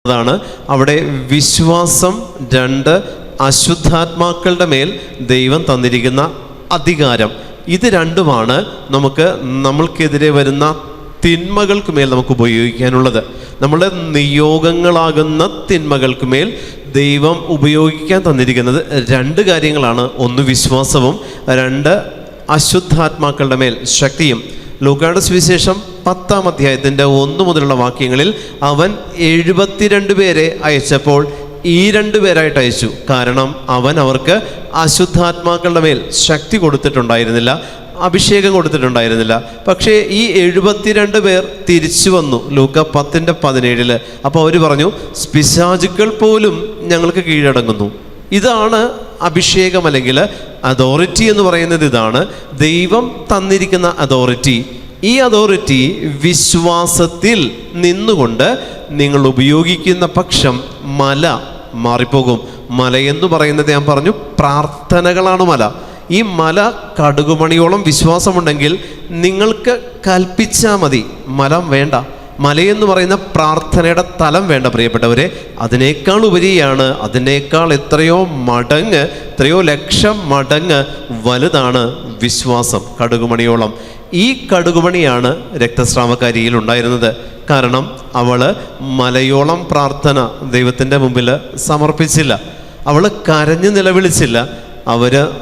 ാണ് അവിടെ വിശ്വാസം. 2 അശുദ്ധാത്മാക്കളുടെ മേൽ ദൈവം തന്നിരിക്കുന്ന അധികാരം. ഇത് രണ്ടുമാണ് നമ്മൾക്കെതിരെ വരുന്ന തിന്മകൾക്ക് മേൽ നമുക്ക് ഉപയോഗിക്കാനുള്ളത്. നമ്മുടെ നിയോഗങ്ങളാകുന്ന തിന്മകൾക്ക് മേൽ ദൈവം ഉപയോഗിക്കാൻ തന്നിരിക്കുന്നത് 2 കാര്യങ്ങളാണ്. 1 വിശ്വാസവും, 2 അശുദ്ധാത്മാക്കളുടെ മേൽ ശക്തിയും. ലൂക്കായുടെ സുവിശേഷം 10-ാം അധ്യായത്തിൻ്റെ 1 മുതലുള്ള വാക്യങ്ങളിൽ അവൻ 72 പേരെ അയച്ചപ്പോൾ ഈ 2 പേരായിട്ട് അയച്ചു. കാരണം അവൻ അവർക്ക് അശുദ്ധാത്മാക്കളുടെ മേൽ ശക്തി കൊടുത്തിട്ടുണ്ടായിരുന്നില്ല, അഭിഷേകം കൊടുത്തിട്ടുണ്ടായിരുന്നില്ല. പക്ഷേ ഈ 72 പേർ തിരിച്ചു വന്നു. ലൂക്ക 10:17. അപ്പോൾ അവർ പറഞ്ഞു, പിശാചുക്കൾ പോലും ഞങ്ങൾക്ക് കീഴടങ്ങുന്നു. ഇതാണ് അഭിഷേകം, അല്ലെങ്കിൽ അതോറിറ്റി എന്ന് പറയുന്നത്. ഇതാണ് ദൈവം തന്നിരിക്കുന്ന അതോറിറ്റി. ഈ അതോറിറ്റി വിശ്വാസത്തിൽ നിന്നുകൊണ്ട് നിങ്ങൾ ഉപയോഗിക്കുന്ന പക്ഷം മല മാറിപ്പോകും. മലയെന്ന് പറയുന്നത് ഞാൻ പറഞ്ഞു, പ്രാർത്ഥനകളാണ് മല. ഈ മല കടുകുമണിയോളം വിശ്വാസമുണ്ടെങ്കിൽ നിങ്ങൾക്ക് കൽപ്പിച്ചാൽ മതി, മല വേണ്ട. മലയെന്ന് പറയുന്ന പ്രാർത്ഥനയുടെ തലം വേണ്ട പ്രിയപ്പെട്ടവരെ. അതിനേക്കാൾ ഉപരിയാണ്, അതിനേക്കാൾ എത്രയോ മടങ്ങ്, എത്രയോ ലക്ഷം മടങ്ങ് വലുതാണ് വിശ്വാസം. കടുകുമണിയോളം. ഈ കടുകുമണിയാണ് രക്തസ്രാവക്കാരിയിൽ ഉണ്ടായിരുന്നത്. കാരണം അവൾ മലയോളം പ്രാർത്ഥന ദൈവത്തിൻ്റെ മുമ്പിൽ സമർപ്പിച്ചില്ല. അവൾ കരഞ്ഞു നിലവിളിച്ചില്ല.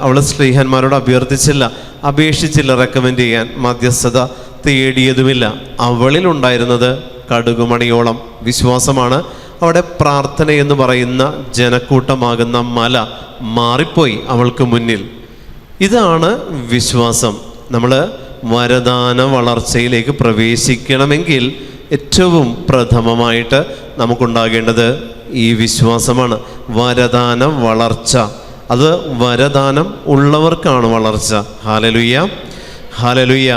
അവൾ സ്ത്രീഹന്മാരോട് അഭ്യർത്ഥിച്ചില്ല, അപേക്ഷിച്ചില്ല, റെക്കമെൻഡ് ചെയ്യാൻ മധ്യസ്ഥത തേടിയതുമില്ല. അവളിലുണ്ടായിരുന്നത് കടുകുമണിയോളം വിശ്വാസമാണ്. അവിടെ പ്രാർത്ഥന എന്ന് പറയുന്ന ജനക്കൂട്ടമാകുന്ന മല മാറിപ്പോയി അവൾക്ക് മുന്നിൽ. ഇതാണ് വിശ്വാസം. നമ്മൾ വരദാന വളർച്ചയിലേക്ക് പ്രവേശിക്കണമെങ്കിൽ ഏറ്റവും പ്രഥമമായിട്ട് നമുക്കുണ്ടാകേണ്ടത് ഈ വിശ്വാസമാണ്. വരദാന വളർച്ച, അത് വരദാനം ഉള്ളവർക്കാണ് വളർച്ച. Hallelujah, hallelujah.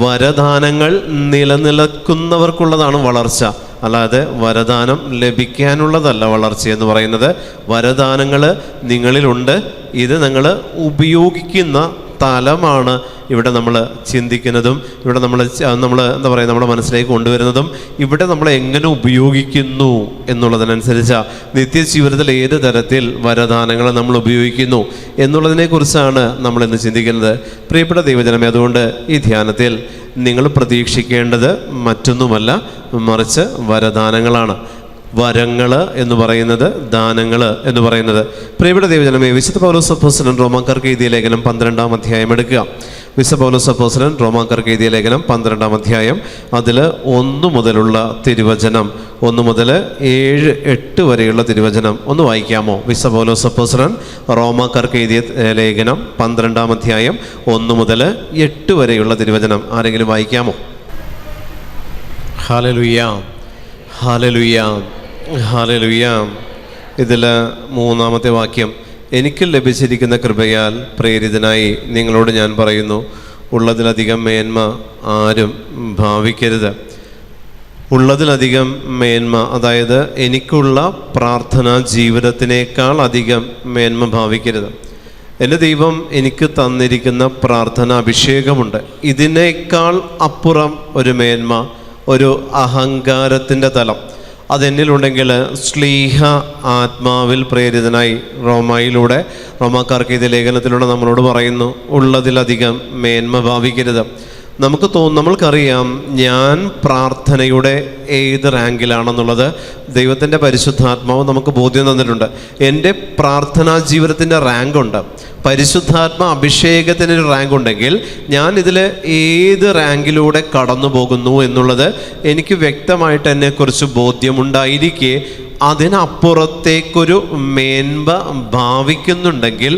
വരദാനങ്ങൾ നിലനിൽക്കുന്നവർക്കുള്ളതാണ് വളർച്ച, അല്ലാതെ വരദാനം ലഭിക്കാനുള്ളതല്ല വളർച്ച എന്ന് പറയുന്നത്. വരദാനങ്ങൾ നിങ്ങളിലുണ്ട്. ഇത് നിങ്ങൾ ഉപയോഗിക്കുന്ന തലമാണ് ഇവിടെ നമ്മൾ ചിന്തിക്കുന്നതും, ഇവിടെ നമ്മൾ എന്താ പറയുക, നമ്മുടെ മനസ്സിലേക്ക് കൊണ്ടുവരുന്നതും. ഇവിടെ നമ്മൾ എങ്ങനെ ഉപയോഗിക്കുന്നു എന്നുള്ളതിനനുസരിച്ചാണ് നിത്യജീവിതത്തിൽ ഏത് തരത്തിൽ വരദാനങ്ങൾ നമ്മൾ ഉപയോഗിക്കുന്നു എന്നുള്ളതിനെക്കുറിച്ചാണ് നമ്മളിന്ന് ചിന്തിക്കുന്നത്. പ്രിയപ്പെട്ട ദൈവജനമേ, അതുകൊണ്ട് ഈ ധ്യാനത്തിൽ നിങ്ങൾ പ്രതീക്ഷിക്കേണ്ടത് മറ്റൊന്നുമല്ല, മറിച്ച് വരദാനങ്ങളാണ്. വരങ്ങൾ എന്ന് പറയുന്നത്, ദാനങ്ങൾ എന്ന് പറയുന്നത്. പ്രിയപ്പെട്ട ദൈവജനമേ, വിശുദ്ധ പൗലോസ് അപ്പോസ്തലൻ റോമാക്കാർക്ക് എഴുതിയ ലേഖനം 12-ാം അധ്യായം എടുക്കുക. വിശുദ്ധ പൗലോസ് അപ്പോസ്തലൻ റോമാക്കാർക്ക് എഴുതിയ ലേഖനം 12-ാം അധ്യായം, അതിൽ 1 മുതലുള്ള തിരുവചനം, 1 മുതൽ 7, 8 വരെയുള്ള തിരുവചനം ഒന്ന് വായിക്കാമോ? വിശുദ്ധ പൗലോസ് അപ്പോസ്തലൻ റോമാക്കാർക്ക് എഴുതിയ ലേഖനം 12-ാം അധ്യായം 1 മുതൽ 8 വരെയുള്ള തിരുവചനം ആരെങ്കിലും വായിക്കാമോ? ഹല്ലേലൂയ, ഹല്ലേലൂയ, ഹല്ലേലൂയ. ഇതിൽ 3-ാമത്തെ വാക്യം, എനിക്ക് ലഭിച്ചിരിക്കുന്ന കൃപയാൽ പ്രേരിതനായി നിങ്ങളോട് ഞാൻ പറയുന്നു, ഉള്ളതിലധികം മേന്മ ആരും ഭാവിക്കരുത്. ഉള്ളതിലധികം മേന്മ, അതായത് എനിക്കുള്ള പ്രാർത്ഥനാ ജീവിതത്തിനേക്കാൾ അധികം മേന്മ ഭാവിക്കരുത്. എൻ്റെ ദൈവം എനിക്ക് തന്നിരിക്കുന്ന പ്രാർത്ഥന അഭിഷേകമുണ്ട്. ഇതിനേക്കാൾ അപ്പുറം ഒരു മേന്മ, ഒരു അഹങ്കാരത്തിൻ്റെ തലം അതെന്നിലുണ്ടെങ്കിൽ, ശ്ലീഹ ആത്മാവിൽ പ്രേരിതനായി റോമാക്കാർക്ക് ഇത് ലേഖനത്തിലൂടെ നമ്മളോട് പറയുന്നു, ഉള്ളതിലധികം മേന്മ ഭാവിക്കരുത്. നമ്മൾക്കറിയാം ഞാൻ പ്രാർത്ഥനയുടെ ഏത് റാങ്കിലാണെന്നുള്ളത്. ദൈവത്തിൻ്റെ പരിശുദ്ധാത്മാവ് നമുക്ക് ബോധ്യം തന്നിട്ടുണ്ട്. എൻ്റെ പ്രാർത്ഥനാ ജീവിതത്തിൻ്റെ റാങ്കുണ്ട്. പരിശുദ്ധാത്മ അഭിഷേകത്തിനൊരു റാങ്ക് ഉണ്ടെങ്കിൽ ഞാൻ ഇതിൽ ഏത് റാങ്കിലൂടെ കടന്നു പോകുന്നു എന്നുള്ളത് എനിക്ക് വ്യക്തമായിട്ട് എന്നെക്കുറിച്ച് ബോധ്യമുണ്ടായിരിക്കെ, അതിനപ്പുറത്തേക്കൊരു മേന്മ ഭാവിക്കുന്നുണ്ടെങ്കിൽ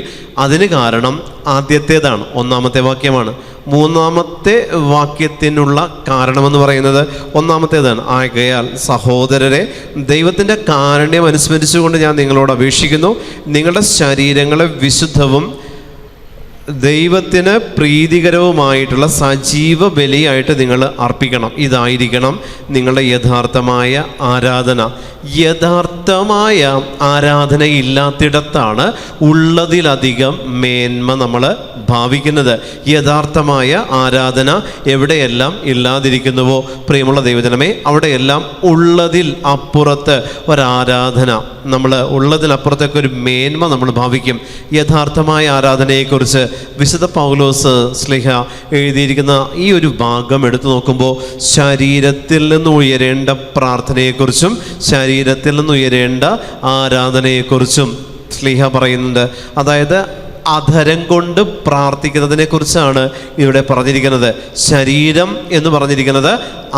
അതിന് കാരണം ആദ്യത്തേതാണ്, 1-ാമത്തെ വാക്യമാണ്. 3-ാമത്തെ വാക്യത്തിനുള്ള കാരണമെന്ന് പറയുന്നത് 1-ാമത്തേതാണ്. ആകയാൽ സഹോദരരെ, ദൈവത്തിൻ്റെ കാരുണ്യം അനുസ്മരിച്ചുകൊണ്ട് ഞാൻ നിങ്ങളോട് അപേക്ഷിക്കുന്നു, നിങ്ങളുടെ ശരീരങ്ങളെ വിശുദ്ധവും ദൈവത്തിന് പ്രീതികരവുമായിട്ടുള്ള സജീവ ബലിയായിട്ട് നിങ്ങൾ അർപ്പിക്കണം. ഇതായിരിക്കണം നിങ്ങളുടെ യഥാർത്ഥമായ ആരാധന. യഥാർത്ഥമായ ആരാധന ഇല്ലാത്തിടത്താണ് ഉള്ളതിലധികം മേന്മ നമ്മൾ ഭാവിക്കുന്നത്. യഥാർത്ഥമായ ആരാധന എവിടെയെല്ലാം ഇല്ലാതിരിക്കുന്നുവോ പ്രിയമുള്ള ദൈവജനമേ, അവിടെയെല്ലാം ഉള്ളതിൽ അപ്പുറത്ത് ഒരാരാധന, നമ്മൾ ഉള്ളതിനപ്പുറത്തേക്ക് ഒരു മേന്മ നമ്മൾ ഭാവിക്കും. യഥാർത്ഥമായ ആരാധനയെക്കുറിച്ച് വിശുദ്ധ പൗലോസ് ശ്ലീഹ എഴുതിയിരിക്കുന്ന ഈ ഒരു ഭാഗം എടുത്തു നോക്കുമ്പോൾ ശരീരത്തിൽ നിന്ന് ഉയരേണ്ട പ്രാർത്ഥനയെക്കുറിച്ചും ശരീരത്തിൽ നിന്ന് ഉയരേണ്ട ആരാധനയെക്കുറിച്ചും ശ്ലീഹ പറയുന്നുണ്ട്. അതായത് അധരം കൊണ്ട് പ്രാർത്ഥിക്കുന്നതിനെ കുറിച്ചാണ് ഇവിടെ പറഞ്ഞിരിക്കുന്നത്. ശരീരം എന്ന് പറഞ്ഞിരിക്കുന്നത്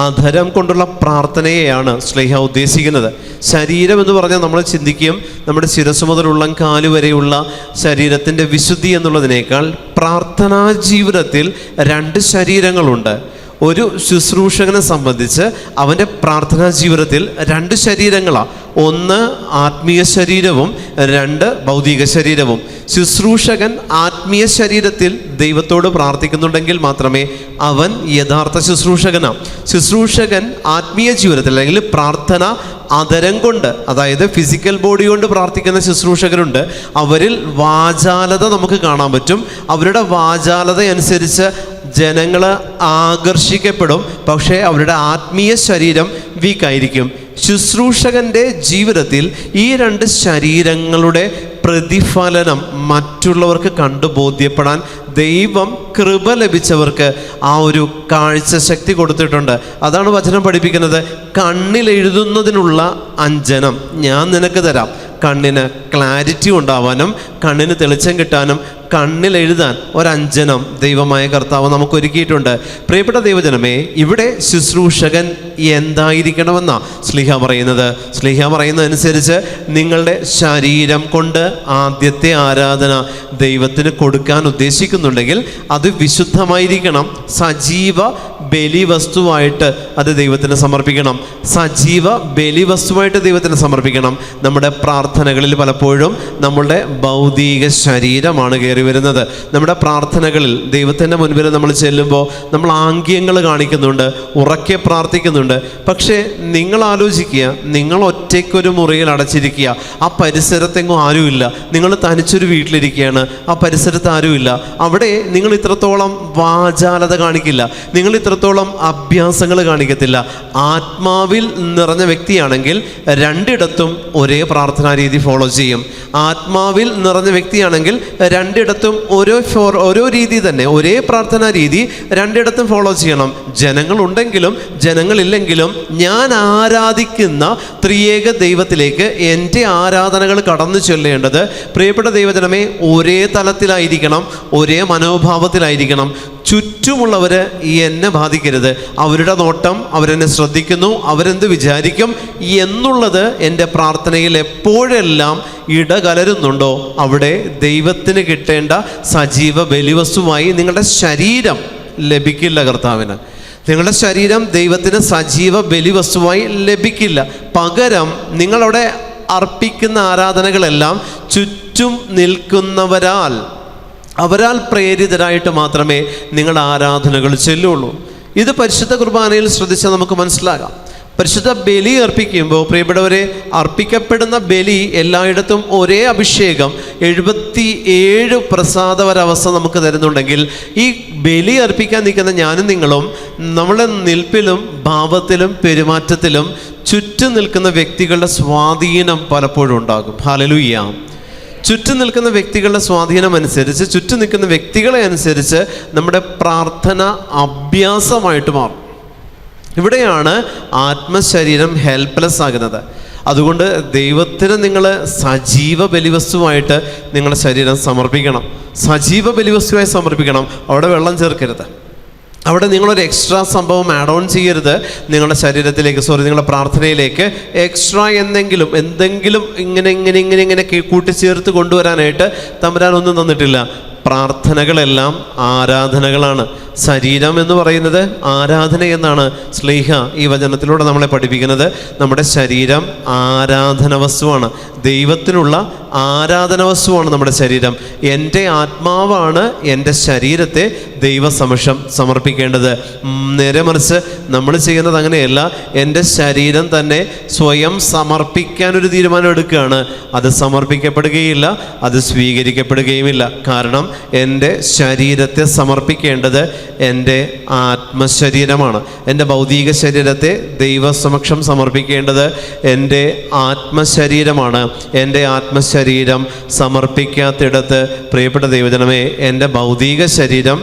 അധരം കൊണ്ടുള്ള പ്രാർത്ഥനയെയാണ് ശ്ലീഹ ഉദ്ദേശിക്കുന്നത്. ശരീരം എന്ന് പറഞ്ഞാൽ നമ്മൾ ചിന്തിക്കും നമ്മുടെ ശിരസ്സു മുതൽ ഉള്ളംകാല് വരെയുള്ള ശരീരത്തിൻ്റെ വിശുദ്ധി എന്നുള്ളതിനേക്കാൾ പ്രാർത്ഥനാ ജീവിതത്തിൽ 2 ശരീരങ്ങളുണ്ട്. ഒരു ശുശ്രൂഷകനെ സംബന്ധിച്ച് അവൻ്റെ പ്രാർത്ഥനാ ജീവിതത്തിൽ 2 ശരീരങ്ങളാണ്. ഒന്ന് ആത്മീയ ശരീരവും 2 ഭൗതിക ശരീരവും. ശുശ്രൂഷകൻ ആത്മീയ ശരീരത്തിൽ ദൈവത്തോട് പ്രാർത്ഥിക്കുന്നുണ്ടെങ്കിൽ മാത്രമേ അവൻ യഥാർത്ഥ ശുശ്രൂഷകനാണ്. ശുശ്രൂഷകൻ ആത്മീയ ജീവിതത്തിൽ അല്ലെങ്കിൽ പ്രാർത്ഥന അധരം കൊണ്ട്, അതായത് ഫിസിക്കൽ ബോഡി കൊണ്ട് പ്രാർത്ഥിക്കുന്ന ശുശ്രൂഷകരുണ്ട്. അവരിൽ വാചാലത നമുക്ക് കാണാൻ പറ്റും. അവരുടെ വാചാലത അനുസരിച്ച് ജനങ്ങൾ ആകർഷിക്കപ്പെടും. പക്ഷേ അവരുടെ ആത്മീയ ശരീരം വീക്കായിരിക്കും. ശുശ്രൂഷകൻ്റെ ജീവിതത്തിൽ ഈ 2 ശരീരങ്ങളുടെ പ്രതിഫലനം മറ്റുള്ളവർക്ക് കണ്ടു ബോധ്യപ്പെടാൻ ദൈവം കൃപ ലഭിച്ചവർക്ക് ആ ഒരു കാഴ്ച ശക്തി കൊടുത്തിട്ടുണ്ട്. അതാണ് വചനം പഠിപ്പിക്കുന്നത്. കണ്ണിൽ എഴുതുന്നതിനുള്ള അഞ്ജനം ഞാൻ നിനക്ക് തരാം. കണ്ണിന് ക്ലാരിറ്റി ഉണ്ടാവാനും കണ്ണിന് തെളിച്ചം കിട്ടാനും കണ്ണിൽ എഴുതാൻ ഒരഞ്ജനം ദൈവമായ കർത്താവ് നമുക്ക് ഒരുക്കിയിട്ടുണ്ട്. പ്രിയപ്പെട്ട ദൈവജനമേ, ഇവിടെ ശുശ്രൂഷകൻ എന്തായിരിക്കണമെന്നാ ശ്ലീഹ പറയുന്നത്. ശ്ലീഹ പറയുന്നതനുസരിച്ച് നിങ്ങളുടെ ശരീരം കൊണ്ട് ആദ്യത്തെ ആരാധന ദൈവത്തിന് കൊടുക്കാൻ ഉദ്ദേശിക്കുന്നുണ്ടെങ്കിൽ അത് വിശുദ്ധമായിരിക്കണം. സജീവ ബലിവസ്തുവായിട്ട് അത് ദൈവത്തിന് സമർപ്പിക്കണം. സജീവ ബലിവസ്തുവായിട്ട് ദൈവത്തിന് സമർപ്പിക്കണം. നമ്മുടെ പ്രാർത്ഥനകളിൽ പലപ്പോഴും നമ്മളുടെ ഭൗതിക ശരീരമാണ് കയറി വരുന്നത്. നമ്മുടെ പ്രാർത്ഥനകളിൽ ദൈവത്തിൻ്റെ മുൻപിൽ നമ്മൾ ചെല്ലുമ്പോൾ നമ്മൾ ആംഗ്യങ്ങൾ കാണിക്കുന്നുണ്ട്, ഉറക്കെ പ്രാർത്ഥിക്കുന്നുണ്ട്. പക്ഷേ നിങ്ങൾ ആലോചിക്കുക, നിങ്ങൾ ഒറ്റയ്ക്കൊരു മുറിയിൽ അടച്ചിരിക്കുക, ആ പരിസരത്തെങ്ങും ആരുമില്ല. നിങ്ങൾ തനിച്ചൊരു വീട്ടിലിരിക്കുകയാണ്, ആ പരിസരത്ത് ആരുമില്ല. അവിടെ നിങ്ങൾ ഇത്രത്തോളം വാചാലത കാണിക്കില്ല, നിങ്ങൾ ഇത്രത്തോളം അഭ്യാസങ്ങൾ കാണിക്കത്തില്ല. ആത്മാവിൽ നിറഞ്ഞ വ്യക്തിയാണെങ്കിൽ 2ഇടത്തും ഒരേ പ്രാർത്ഥനാ രീതി ഫോളോ ചെയ്യും. ആത്മാവിൽ നിറഞ്ഞ വ്യക്തിയാണെങ്കിൽ 2ഇടത്തും ഓരോ രീതി തന്നെ, ഒരേ പ്രാർത്ഥനാ രീതി 2ഇടത്തും ഫോളോ ചെയ്യണം. ജനങ്ങളുണ്ടെങ്കിലും ജനങ്ങളില്ലെങ്കിലും ഞാൻ ആരാധിക്കുന്ന ത്രിയേക ദൈവത്തിലേക്ക് എൻ്റെ ആരാധനകൾ കടന്നു ചൊല്ലേണ്ടത് പ്രിയപ്പെട്ട ദൈവജനമേ ഒരേ തലത്തിലായിരിക്കണം, ഒരേ മനോഭാവത്തിലായിരിക്കണം. ചുറ്റുമുള്ളവർ എന്നെ ബാധിക്കരുത്, അവരുടെ നോട്ടം, അവരെന്നെ ശ്രദ്ധിക്കുന്നു, അവരെന്ത് വിചാരിക്കും എന്നുള്ളത് എൻ്റെ പ്രാർത്ഥനയിൽ എപ്പോഴെല്ലാം ഇടകലരുന്നുണ്ടോ അവിടെ ദൈവത്തിന് കിട്ടേണ്ട സജീവ ബലിവസ്തുവായി നിങ്ങളുടെ ശരീരം ലഭിക്കില്ല. കർത്താവിന് നിങ്ങളുടെ ശരീരം ദൈവത്തിന് സജീവ ബലിവസ്തുവായി ലഭിക്കില്ല. പകരം നിങ്ങളവിടെ അർപ്പിക്കുന്ന ആരാധനകളെല്ലാം ചുറ്റും നിൽക്കുന്നവരാൽ, അവരാൽ പ്രേരിതരായിട്ട് മാത്രമേ നിങ്ങൾ ആരാധനകൾ ചെല്ലുള്ളൂ. ഇത് പരിശുദ്ധ കുർബാനയിൽ ശ്രദ്ധിച്ചാൽ നമുക്ക് മനസ്സിലാകാം. പരിശുദ്ധ ബലി അർപ്പിക്കുമ്പോൾ പ്രിയപ്പെട്ടവരെ, അർപ്പിക്കപ്പെടുന്ന ബലി എല്ലായിടത്തും ഒരേ അഭിഷേകം 77 പ്രസാദപരാവസ്ഥ നമുക്ക് തരുന്നുണ്ടെങ്കിൽ ഈ ബലി അർപ്പിക്കാൻ നിൽക്കുന്ന ഞാനും നിങ്ങളും നമ്മുടെ നിൽപ്പിലും ഭാവത്തിലും പെരുമാറ്റത്തിലും ചുറ്റും നിൽക്കുന്ന വ്യക്തികളുടെ സ്വാധീനം പലപ്പോഴും ഉണ്ടാകും. ഹല്ലേലൂയ. ചുറ്റും നിൽക്കുന്ന വ്യക്തികളുടെ സ്വാധീനം അനുസരിച്ച്, ചുറ്റും നിൽക്കുന്ന വ്യക്തികളെ അനുസരിച്ച് നമ്മുടെ പ്രാർത്ഥന അഭ്യാസമായിട്ട് മാറും. ഇവിടെയാണ് ആത്മശരീരം ഹെൽപ്ലെസ് ആകുന്നത്. അതുകൊണ്ട് ദൈവത്തിന് നിങ്ങൾ സജീവ ബലിവസ്തുവായിട്ട് നിങ്ങളുടെ ശരീരം സമർപ്പിക്കണം. സജീവ ബലിവസ്തുവായി സമർപ്പിക്കണം. അവിടെ വെള്ളം ചേർക്കരുത്, അവിടെ നിങ്ങളൊരു എക്സ്ട്രാ സംഭവം ആഡ് ഓൺ ചെയ്യരുത്. നിങ്ങളുടെ ശരീരത്തിലേക്ക്, നിങ്ങളുടെ പ്രാർത്ഥനയിലേക്ക് എക്സ്ട്രാ എന്തെങ്കിലും ഇങ്ങനെ കൂട്ടിച്ചേർത്ത് കൊണ്ടുവരാനായിട്ട് തമ്പുരാൻ ഒന്നും തന്നിട്ടില്ല. പ്രാർത്ഥനകളെല്ലാം ആരാധനകളാണ്. ശരീരം എന്ന് പറയുന്നത് ആരാധന എന്നാണ് ശ്ലീഹ ഈ വചനത്തിലൂടെ നമ്മളെ പഠിപ്പിക്കുന്നത്. നമ്മുടെ ശരീരം ആരാധന വസ്തുവാണ്, ദൈവത്തിനുള്ള ആരാധന വസ്തുവാണ് നമ്മുടെ ശരീരം. എൻ്റെ ആത്മാവാണ് എൻ്റെ ശരീരത്തെ ദൈവസമക്ഷം സമർപ്പിക്കേണ്ടത്. നേരെ മറിച്ച് നമ്മൾ ചെയ്യുന്നത് അങ്ങനെയല്ല. എൻ്റെ ശരീരം തന്നെ സ്വയം സമർപ്പിക്കാനൊരു തീരുമാനം എടുക്കുകയാണ്. അത് സമർപ്പിക്കപ്പെടുകയില്ല, അത് സ്വീകരിക്കപ്പെടുകയുമില്ല. കാരണം എൻ്റെ ശരീരത്തെ സമർപ്പിക്കേണ്ടത് എൻ്റെ ആത്മശരീരമാണ്. എൻ്റെ ഭൗതിക ശരീരത്തെ ദൈവസമക്ഷം സമർപ്പിക്കേണ്ടത് എൻ്റെ ആത്മശരീരമാണ്. എൻ്റെ ആത്മശരീരം സമർപ്പിക്കാത്തിടത്ത് പ്രിയപ്പെട്ട ദൈവജനമേ, എൻ്റെ ഭൗതിക ശരീരം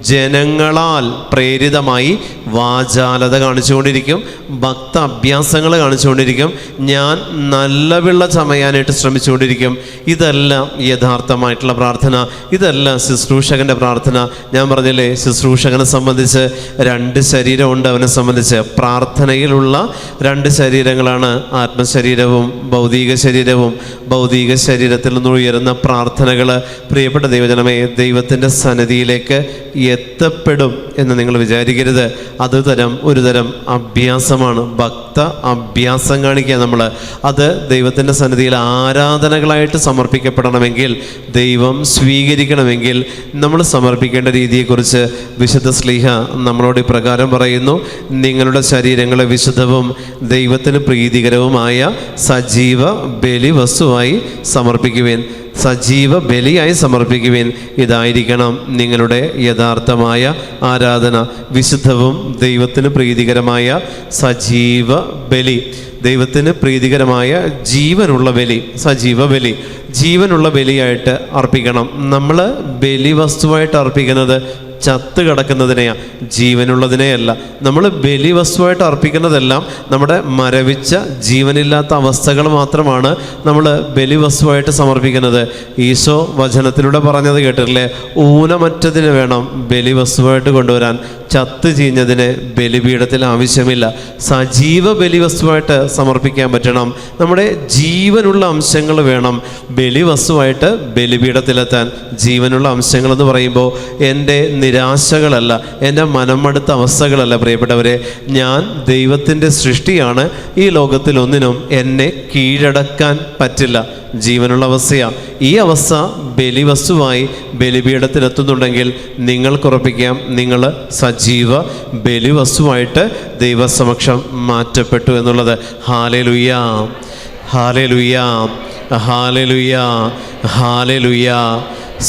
ജനങ്ങളാൽ പ്രേരിതമായി വാചാലത കാണിച്ചുകൊണ്ടിരിക്കും, ഭക്ത അഭ്യാസങ്ങൾ കാണിച്ചുകൊണ്ടിരിക്കും, ഞാൻ നല്ല പിള്ള ചമയാനായിട്ട് ശ്രമിച്ചുകൊണ്ടിരിക്കും. ഇതല്ല യഥാർത്ഥമായിട്ടുള്ള പ്രാർത്ഥന, ഇതല്ല ശുശ്രൂഷകൻ്റെ പ്രാർത്ഥന. ഞാൻ പറഞ്ഞില്ലേ, ശുശ്രൂഷകനെ സംബന്ധിച്ച് 2 ശരീരമുണ്ട്. അവനെ സംബന്ധിച്ച് പ്രാർത്ഥനയിലുള്ള 2 ശരീരങ്ങളാണ്, ആത്മശരീരവും ഭൗതിക ശരീരവും. ഭൗതിക ശരീരത്തിൽ നിന്ന് ഉയരുന്ന പ്രാർത്ഥനകൾ പ്രിയപ്പെട്ട ദൈവജനമേ ദൈവത്തിൻ്റെ സന്നിധിയിലേക്ക് എത്തപ്പെടും എന്ന് നിങ്ങൾ വിചാരിക്കരുത്. ഒരു തരം അഭ്യാസമാണ്, ഭക്ത അഭ്യാസം കാണിക്കുക നമ്മൾ. അത് ദൈവത്തിൻ്റെ സന്നിധിയിൽ ആരാധനകളായിട്ട് സമർപ്പിക്കപ്പെടണമെങ്കിൽ, ദൈവം സ്വീകരിക്കണമെങ്കിൽ നമ്മൾ സമർപ്പിക്കേണ്ട രീതിയെക്കുറിച്ച് വിശുദ്ധ ശ്ലീഹ നമ്മളോട് ഇപ്രകാരം പറയുന്നു: നിങ്ങളുടെ ശരീരങ്ങളെ വിശുദ്ധവും ദൈവത്തിന് പ്രീതികരവുമായ സജീവ ബലി വസ്തുവായി സമർപ്പിക്കുവേൻ. സജീവ ബലിയായി സമർപ്പിക്കുവിൻ. ഇതായിരിക്കണം നിങ്ങളുടെ യഥാർത്ഥമായ ആരാധന. വിശുദ്ധവും ദൈവത്തിന് പ്രീതികരമായ സജീവ ബലി, ദൈവത്തിന് പ്രീതികരമായ ജീവനുള്ള ബലി, സജീവ ബലി, ജീവനുള്ള ബലിയായിട്ട് അർപ്പിക്കണം. നമ്മൾ ബലി വസ്തുവായിട്ട് അർപ്പിക്കുന്നത് ചത്ത് കിടക്കുന്നതിനെയാണ്, ജീവനുള്ളതിനെയല്ല. നമ്മൾ ബലി വസ്തുവായിട്ട് അർപ്പിക്കുന്നതെല്ലാം നമ്മുടെ മരവിച്ച ജീവനില്ലാത്ത അവസ്ഥകൾ മാത്രമാണ് നമ്മൾ ബലി വസ്തുവായിട്ട് സമർപ്പിക്കുന്നത്. ഈശോ വചനത്തിലൂടെ പറഞ്ഞത് കേട്ടിട്ടില്ലേ? ഊനമറ്റതിന് വേണം ബലി വസ്തുവായിട്ട് കൊണ്ടുവരാൻ, ചത്ത് ചീഞ്ഞതിന് ബലിപീഠത്തിൽ ആവശ്യമില്ല. സജീവ ബലി വസ്തുവായിട്ട് സമർപ്പിക്കാൻ പറ്റണം. നമ്മുടെ ജീവനുള്ള അംശങ്ങൾ വേണം ബലി വസ്തുവായിട്ട് ബലിപീഠത്തിലെത്താൻ. ജീവനുള്ള അംശങ്ങൾ എന്ന് പറയുമ്പോൾ എൻ്റെ നിരാശകളല്ല, എൻ്റെ മനമടുത്ത അവസ്ഥകളല്ല പ്രിയപ്പെട്ടവരെ. ഞാൻ ദൈവത്തിൻ്റെ സൃഷ്ടിയാണ്. ഈ ലോകത്തിൽ ഒന്നിനും എന്നെ കീഴടക്കാൻ പറ്റില്ല. ജീവനുള്ള അവസ്ഥയാണ്. ഈ അവസ്ഥ ബലിവസ്തുവായി ബലിപീഠത്തിലെത്തുന്നുണ്ടെങ്കിൽ നിങ്ങൾക്കുറപ്പിക്കാം, നിങ്ങൾ സജീവ ബലിവസ്തുവായിട്ട് ദൈവസമക്ഷം മാറ്റപ്പെട്ടു എന്നുള്ളത്. ഹല്ലേലൂയ, ഹല്ലേലൂയ, ഹല്ലേലൂയ, ഹല്ലേലൂയ.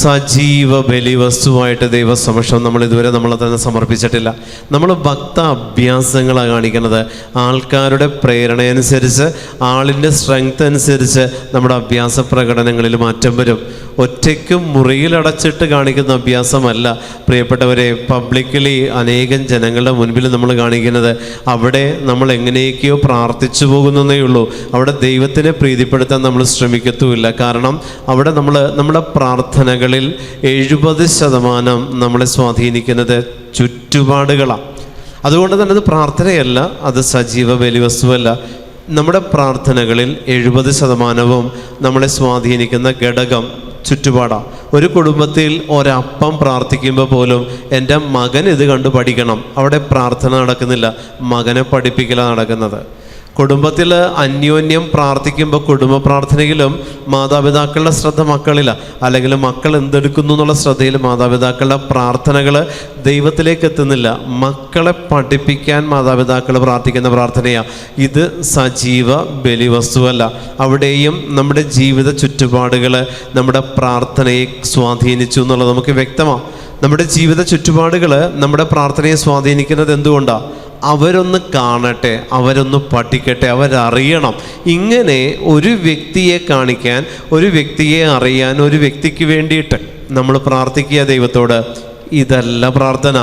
സജീവ ബലി വസ്തുവായിട്ട് ദൈവസമക്ഷം നമ്മൾ ഇതുവരെ നമ്മളെ തന്നെ സമർപ്പിച്ചിട്ടില്ല. നമ്മൾ ഭക്ത അഭ്യാസങ്ങളാണ് കാണിക്കുന്നത്. ആൾക്കാരുടെ പ്രേരണയനുസരിച്ച്, ആളിൻ്റെ സ്ട്രെങ്ത് അനുസരിച്ച് നമ്മുടെ അഭ്യാസ പ്രകടനങ്ങളിൽ മാറ്റം വരും. ഒറ്റയ്ക്ക് മുറിയിലടച്ചിട്ട് കാണിക്കുന്ന അഭ്യാസമല്ല പ്രിയപ്പെട്ടവരെ പബ്ലിക്കലി അനേകം ജനങ്ങളുടെ മുൻപിൽ നമ്മൾ കാണിക്കുന്നത്. അവിടെ നമ്മൾ എങ്ങനെയൊക്കെയോ പ്രാർത്ഥിച്ചു പോകുന്നതേ ഉള്ളൂ. അവിടെ ദൈവത്തിനെ പ്രീതിപ്പെടുത്താൻ നമ്മൾ ശ്രമിക്കത്തുമില്ല. കാരണം അവിടെ നമ്മുടെ പ്രാർത്ഥനകളിൽ 70% നമ്മളെ സ്വാധീനിക്കുന്നത് ചുറ്റുപാടുകളാണ്. അതുകൊണ്ട് തന്നെ അത് പ്രാർത്ഥനയല്ല, അത് സജീവ ബലിവസ്തുവല്ല. നമ്മുടെ പ്രാർത്ഥനകളിൽ 70% നമ്മളെ സ്വാധീനിക്കുന്ന ഘടകം ചുറ്റുപാടാണ്. ഒരു കുടുംബത്തിൽ ഒരപ്പം പ്രാർത്ഥിക്കുമ്പോൾ പോലും എൻ്റെ മകൻ ഇത് കണ്ടു പഠിക്കണം, അവിടെ പ്രാർത്ഥന നടക്കുന്നില്ല, മകനെ പഠിപ്പിക്കലാണ് നടക്കുന്നത്. കുടുംബത്തിൽ അന്യോന്യം പ്രാർത്ഥിക്കുമ്പോൾ കുടുംബ പ്രാർത്ഥനയിലും മാതാപിതാക്കളുടെ ശ്രദ്ധ മക്കളില്ല, അല്ലെങ്കിൽ മക്കൾ എന്തെടുക്കുന്നു എന്നുള്ള ശ്രദ്ധയിൽ മാതാപിതാക്കളുടെ പ്രാർത്ഥനകൾ ദൈവത്തിലേക്ക് എത്തുന്നില്ല. മക്കളെ പഠിപ്പിക്കാൻ മാതാപിതാക്കൾ പ്രാർത്ഥിക്കുന്ന പ്രാർത്ഥനയാണ്. ഇത് സജീവ ബലിവസ്തുവല്ല. അവിടെയും നമ്മുടെ ജീവിത ചുറ്റുപാടുകൾ നമ്മുടെ പ്രാർത്ഥനയെ സ്വാധീനിച്ചു എന്നുള്ളത് നമുക്ക് വ്യക്തമാണ്. നമ്മുടെ ജീവിത ചുറ്റുപാടുകൾ നമ്മുടെ പ്രാർത്ഥനയെ സ്വാധീനിക്കുന്നത് എന്തുകൊണ്ടാണ്? അവരൊന്ന് കാണട്ടെ, അവരൊന്ന് പഠിക്കട്ടെ, അവരറിയണം. ഇങ്ങനെ ഒരു വ്യക്തിയെ കാണിക്കാൻ, ഒരു വ്യക്തിയെ അറിയാൻ, ഒരു വ്യക്തിക്ക് വേണ്ടിയിട്ട് നമ്മൾ പ്രാർത്ഥിക്കുക ദൈവത്തോട്. ഇതല്ല പ്രാർത്ഥന.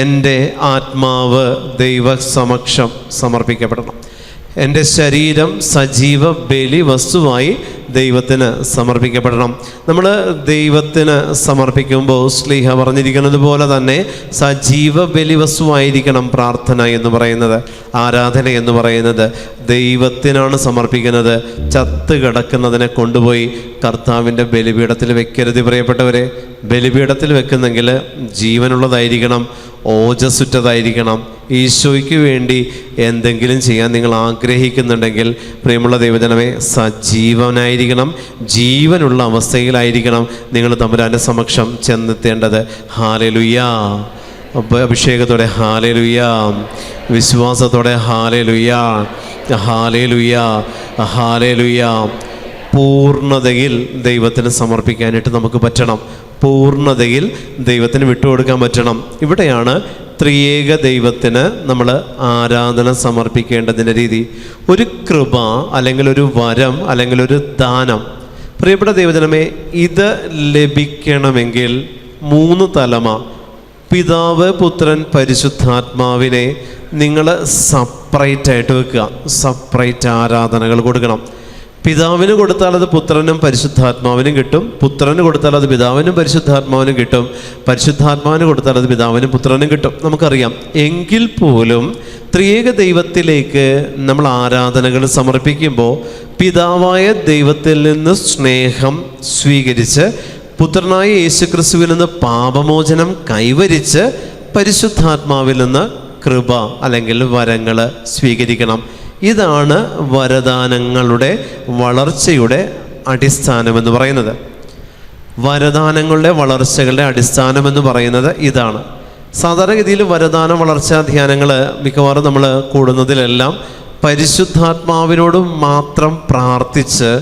എൻ്റെ ആത്മാവ് ദൈവസമക്ഷം സമർപ്പിക്കപ്പെടണം. എൻ്റെ ശരീരം സജീവ ബലി വസ്തുവായി ദൈവത്തിന് സമർപ്പിക്കപ്പെടണം. നമ്മൾ ദൈവത്തിന് സമർപ്പിക്കുമ്പോൾ ശ്ലീഹ പറഞ്ഞിരിക്കുന്നത് പോലെ തന്നെ സജീവ ബലി വസ്തുവായിരിക്കണം പ്രാർത്ഥന എന്ന് പറയുന്നത്, ആരാധന എന്ന് പറയുന്നത്. ദൈവത്തിനാണ് സമർപ്പിക്കുന്നത്. ചത്ത് കിടക്കുന്നതിനെ കൊണ്ടുപോയി കർത്താവിൻ്റെ ബലിപീഠത്തിൽ വെക്കരുത് പ്രിയപ്പെട്ടവരെ. ബലിപീഠത്തിൽ വെക്കുന്നെങ്കിൽ ജീവനുള്ളതായിരിക്കണം, ഓജസ്സുറ്റതായിരിക്കണം. ഈശോയ്ക്ക് വേണ്ടി എന്തെങ്കിലും ചെയ്യാൻ നിങ്ങൾ ആഗ്രഹിക്കുന്നുണ്ടെങ്കിൽ പ്രിയമുള്ള ദൈവജനമേ, സജീവനായിരിക്കണം, ജീവനുള്ള അവസ്ഥയിലായിരിക്കണം നിങ്ങൾ തമ്പുരാൻ്റെ സമക്ഷം ചെന്നെത്തേണ്ടത്. ഹല്ലേലൂയ. അഭിഷേകത്തോടെ ഹല്ലേലൂയ, വിശ്വാസത്തോടെ ഹല്ലേലൂയ, ഹല്ലേലൂയ, ഹല്ലേലൂയ. പൂർണ്ണതയിൽ ദൈവത്തിന് സമർപ്പിക്കാനായിട്ട് നമുക്ക് പറ്റണം. പൂർണ്ണതയിൽ ദൈവത്തിന് വിട്ടുകൊടുക്കാൻ പറ്റണം. ഇവിടെയാണ് ത്രിയേക ദൈവത്തിന് നമ്മൾ ആരാധന സമർപ്പിക്കേണ്ടതിൻ്റെ രീതി. ഒരു കൃപ അല്ലെങ്കിൽ ഒരു വരം അല്ലെങ്കിൽ ഒരു ദാനം, പ്രിയപ്പെട്ട ദൈവജനമേ, ഇത് ലഭിക്കണമെങ്കിൽ 3 തലമാണ്. പിതാവ്, പുത്രൻ, പരിശുദ്ധാത്മാവിനെ നിങ്ങൾ സെപ്പറേറ്റായിട്ട് വെക്കുക. സെപ്പറേറ്റ് ആരാധനകൾ കൊടുക്കണം. പിതാവിന് കൊടുത്താൽ അത് പുത്രനും പരിശുദ്ധാത്മാവിനും കിട്ടും, പുത്രന് കൊടുത്താൽ അത് പിതാവിനും പരിശുദ്ധാത്മാവിനും കിട്ടും, പരിശുദ്ധാത്മാവിന് കൊടുത്താൽ അത് പിതാവിനും പുത്രനും കിട്ടും. നമുക്കറിയാം. എങ്കിൽ പോലും ത്രിയേക ദൈവത്തിലേക്ക് നമ്മൾ ആരാധനകൾ സമർപ്പിക്കുമ്പോൾ പിതാവായ ദൈവത്തിൽ നിന്ന് സ്നേഹം സ്വീകരിച്ച് പുത്രനായ യേശുക്രിസ്തുവിൽ നിന്ന് പാപമോചനം കൈവരിച്ച് പരിശുദ്ധാത്മാവിൽ നിന്ന് കൃപ അല്ലെങ്കിൽ വരങ്ങൾ സ്വീകരിക്കണം. ഇതാണ് വരദാനങ്ങളുടെ വളർച്ചയുടെ അടിസ്ഥാനമെന്ന് പറയുന്നത്. വരദാനങ്ങളുടെ വളർച്ചകളുടെ അടിസ്ഥാനമെന്ന് പറയുന്നത് ഇതാണ്. സാധാരണഗതിയിൽ വരദാന വളർച്ചാ ധ്യാനങ്ങൾ മിക്കവാറും നമ്മൾ കൂടുന്നതിലെല്ലാം പരിശുദ്ധാത്മാവിനോട് മാത്രം പ്രാർത്ഥിച്ച്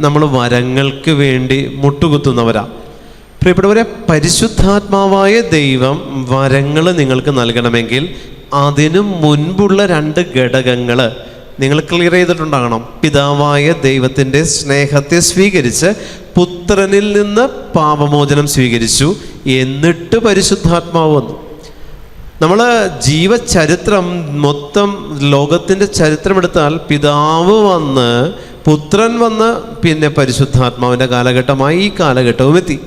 നമ്മൾ വരങ്ങൾക്ക് വേണ്ടി മുട്ടുകുത്തുന്നവരാണ്. പ്രിയപ്പെട്ടവരെ, പരിശുദ്ധാത്മാവായ ദൈവം വരങ്ങൾ നിങ്ങൾക്ക് നൽകണമെങ്കിൽ അതിനു മുൻപുള്ള 2 ഘടകങ്ങൾ നിങ്ങൾ ക്ലിയർ ചെയ്തിട്ടുണ്ടാകണം. പിതാവായ ദൈവത്തിൻ്റെ സ്നേഹത്തെ സ്വീകരിച്ച് പുത്രനിൽ നിന്ന് പാപമോചനം സ്വീകരിച്ചു, എന്നിട്ട് പരിശുദ്ധാത്മാവ് വന്നു. നമ്മൾ ജീവചരിത്രം മൊത്തം ലോകത്തിൻ്റെ ചരിത്രം എടുത്താൽ പിതാവ് വന്ന്, പുത്രൻ വന്ന്, പിന്നെ പരിശുദ്ധാത്മാവിൻ്റെ കാലഘട്ടമായി ഈ കാലഘട്ടവും എത്തി.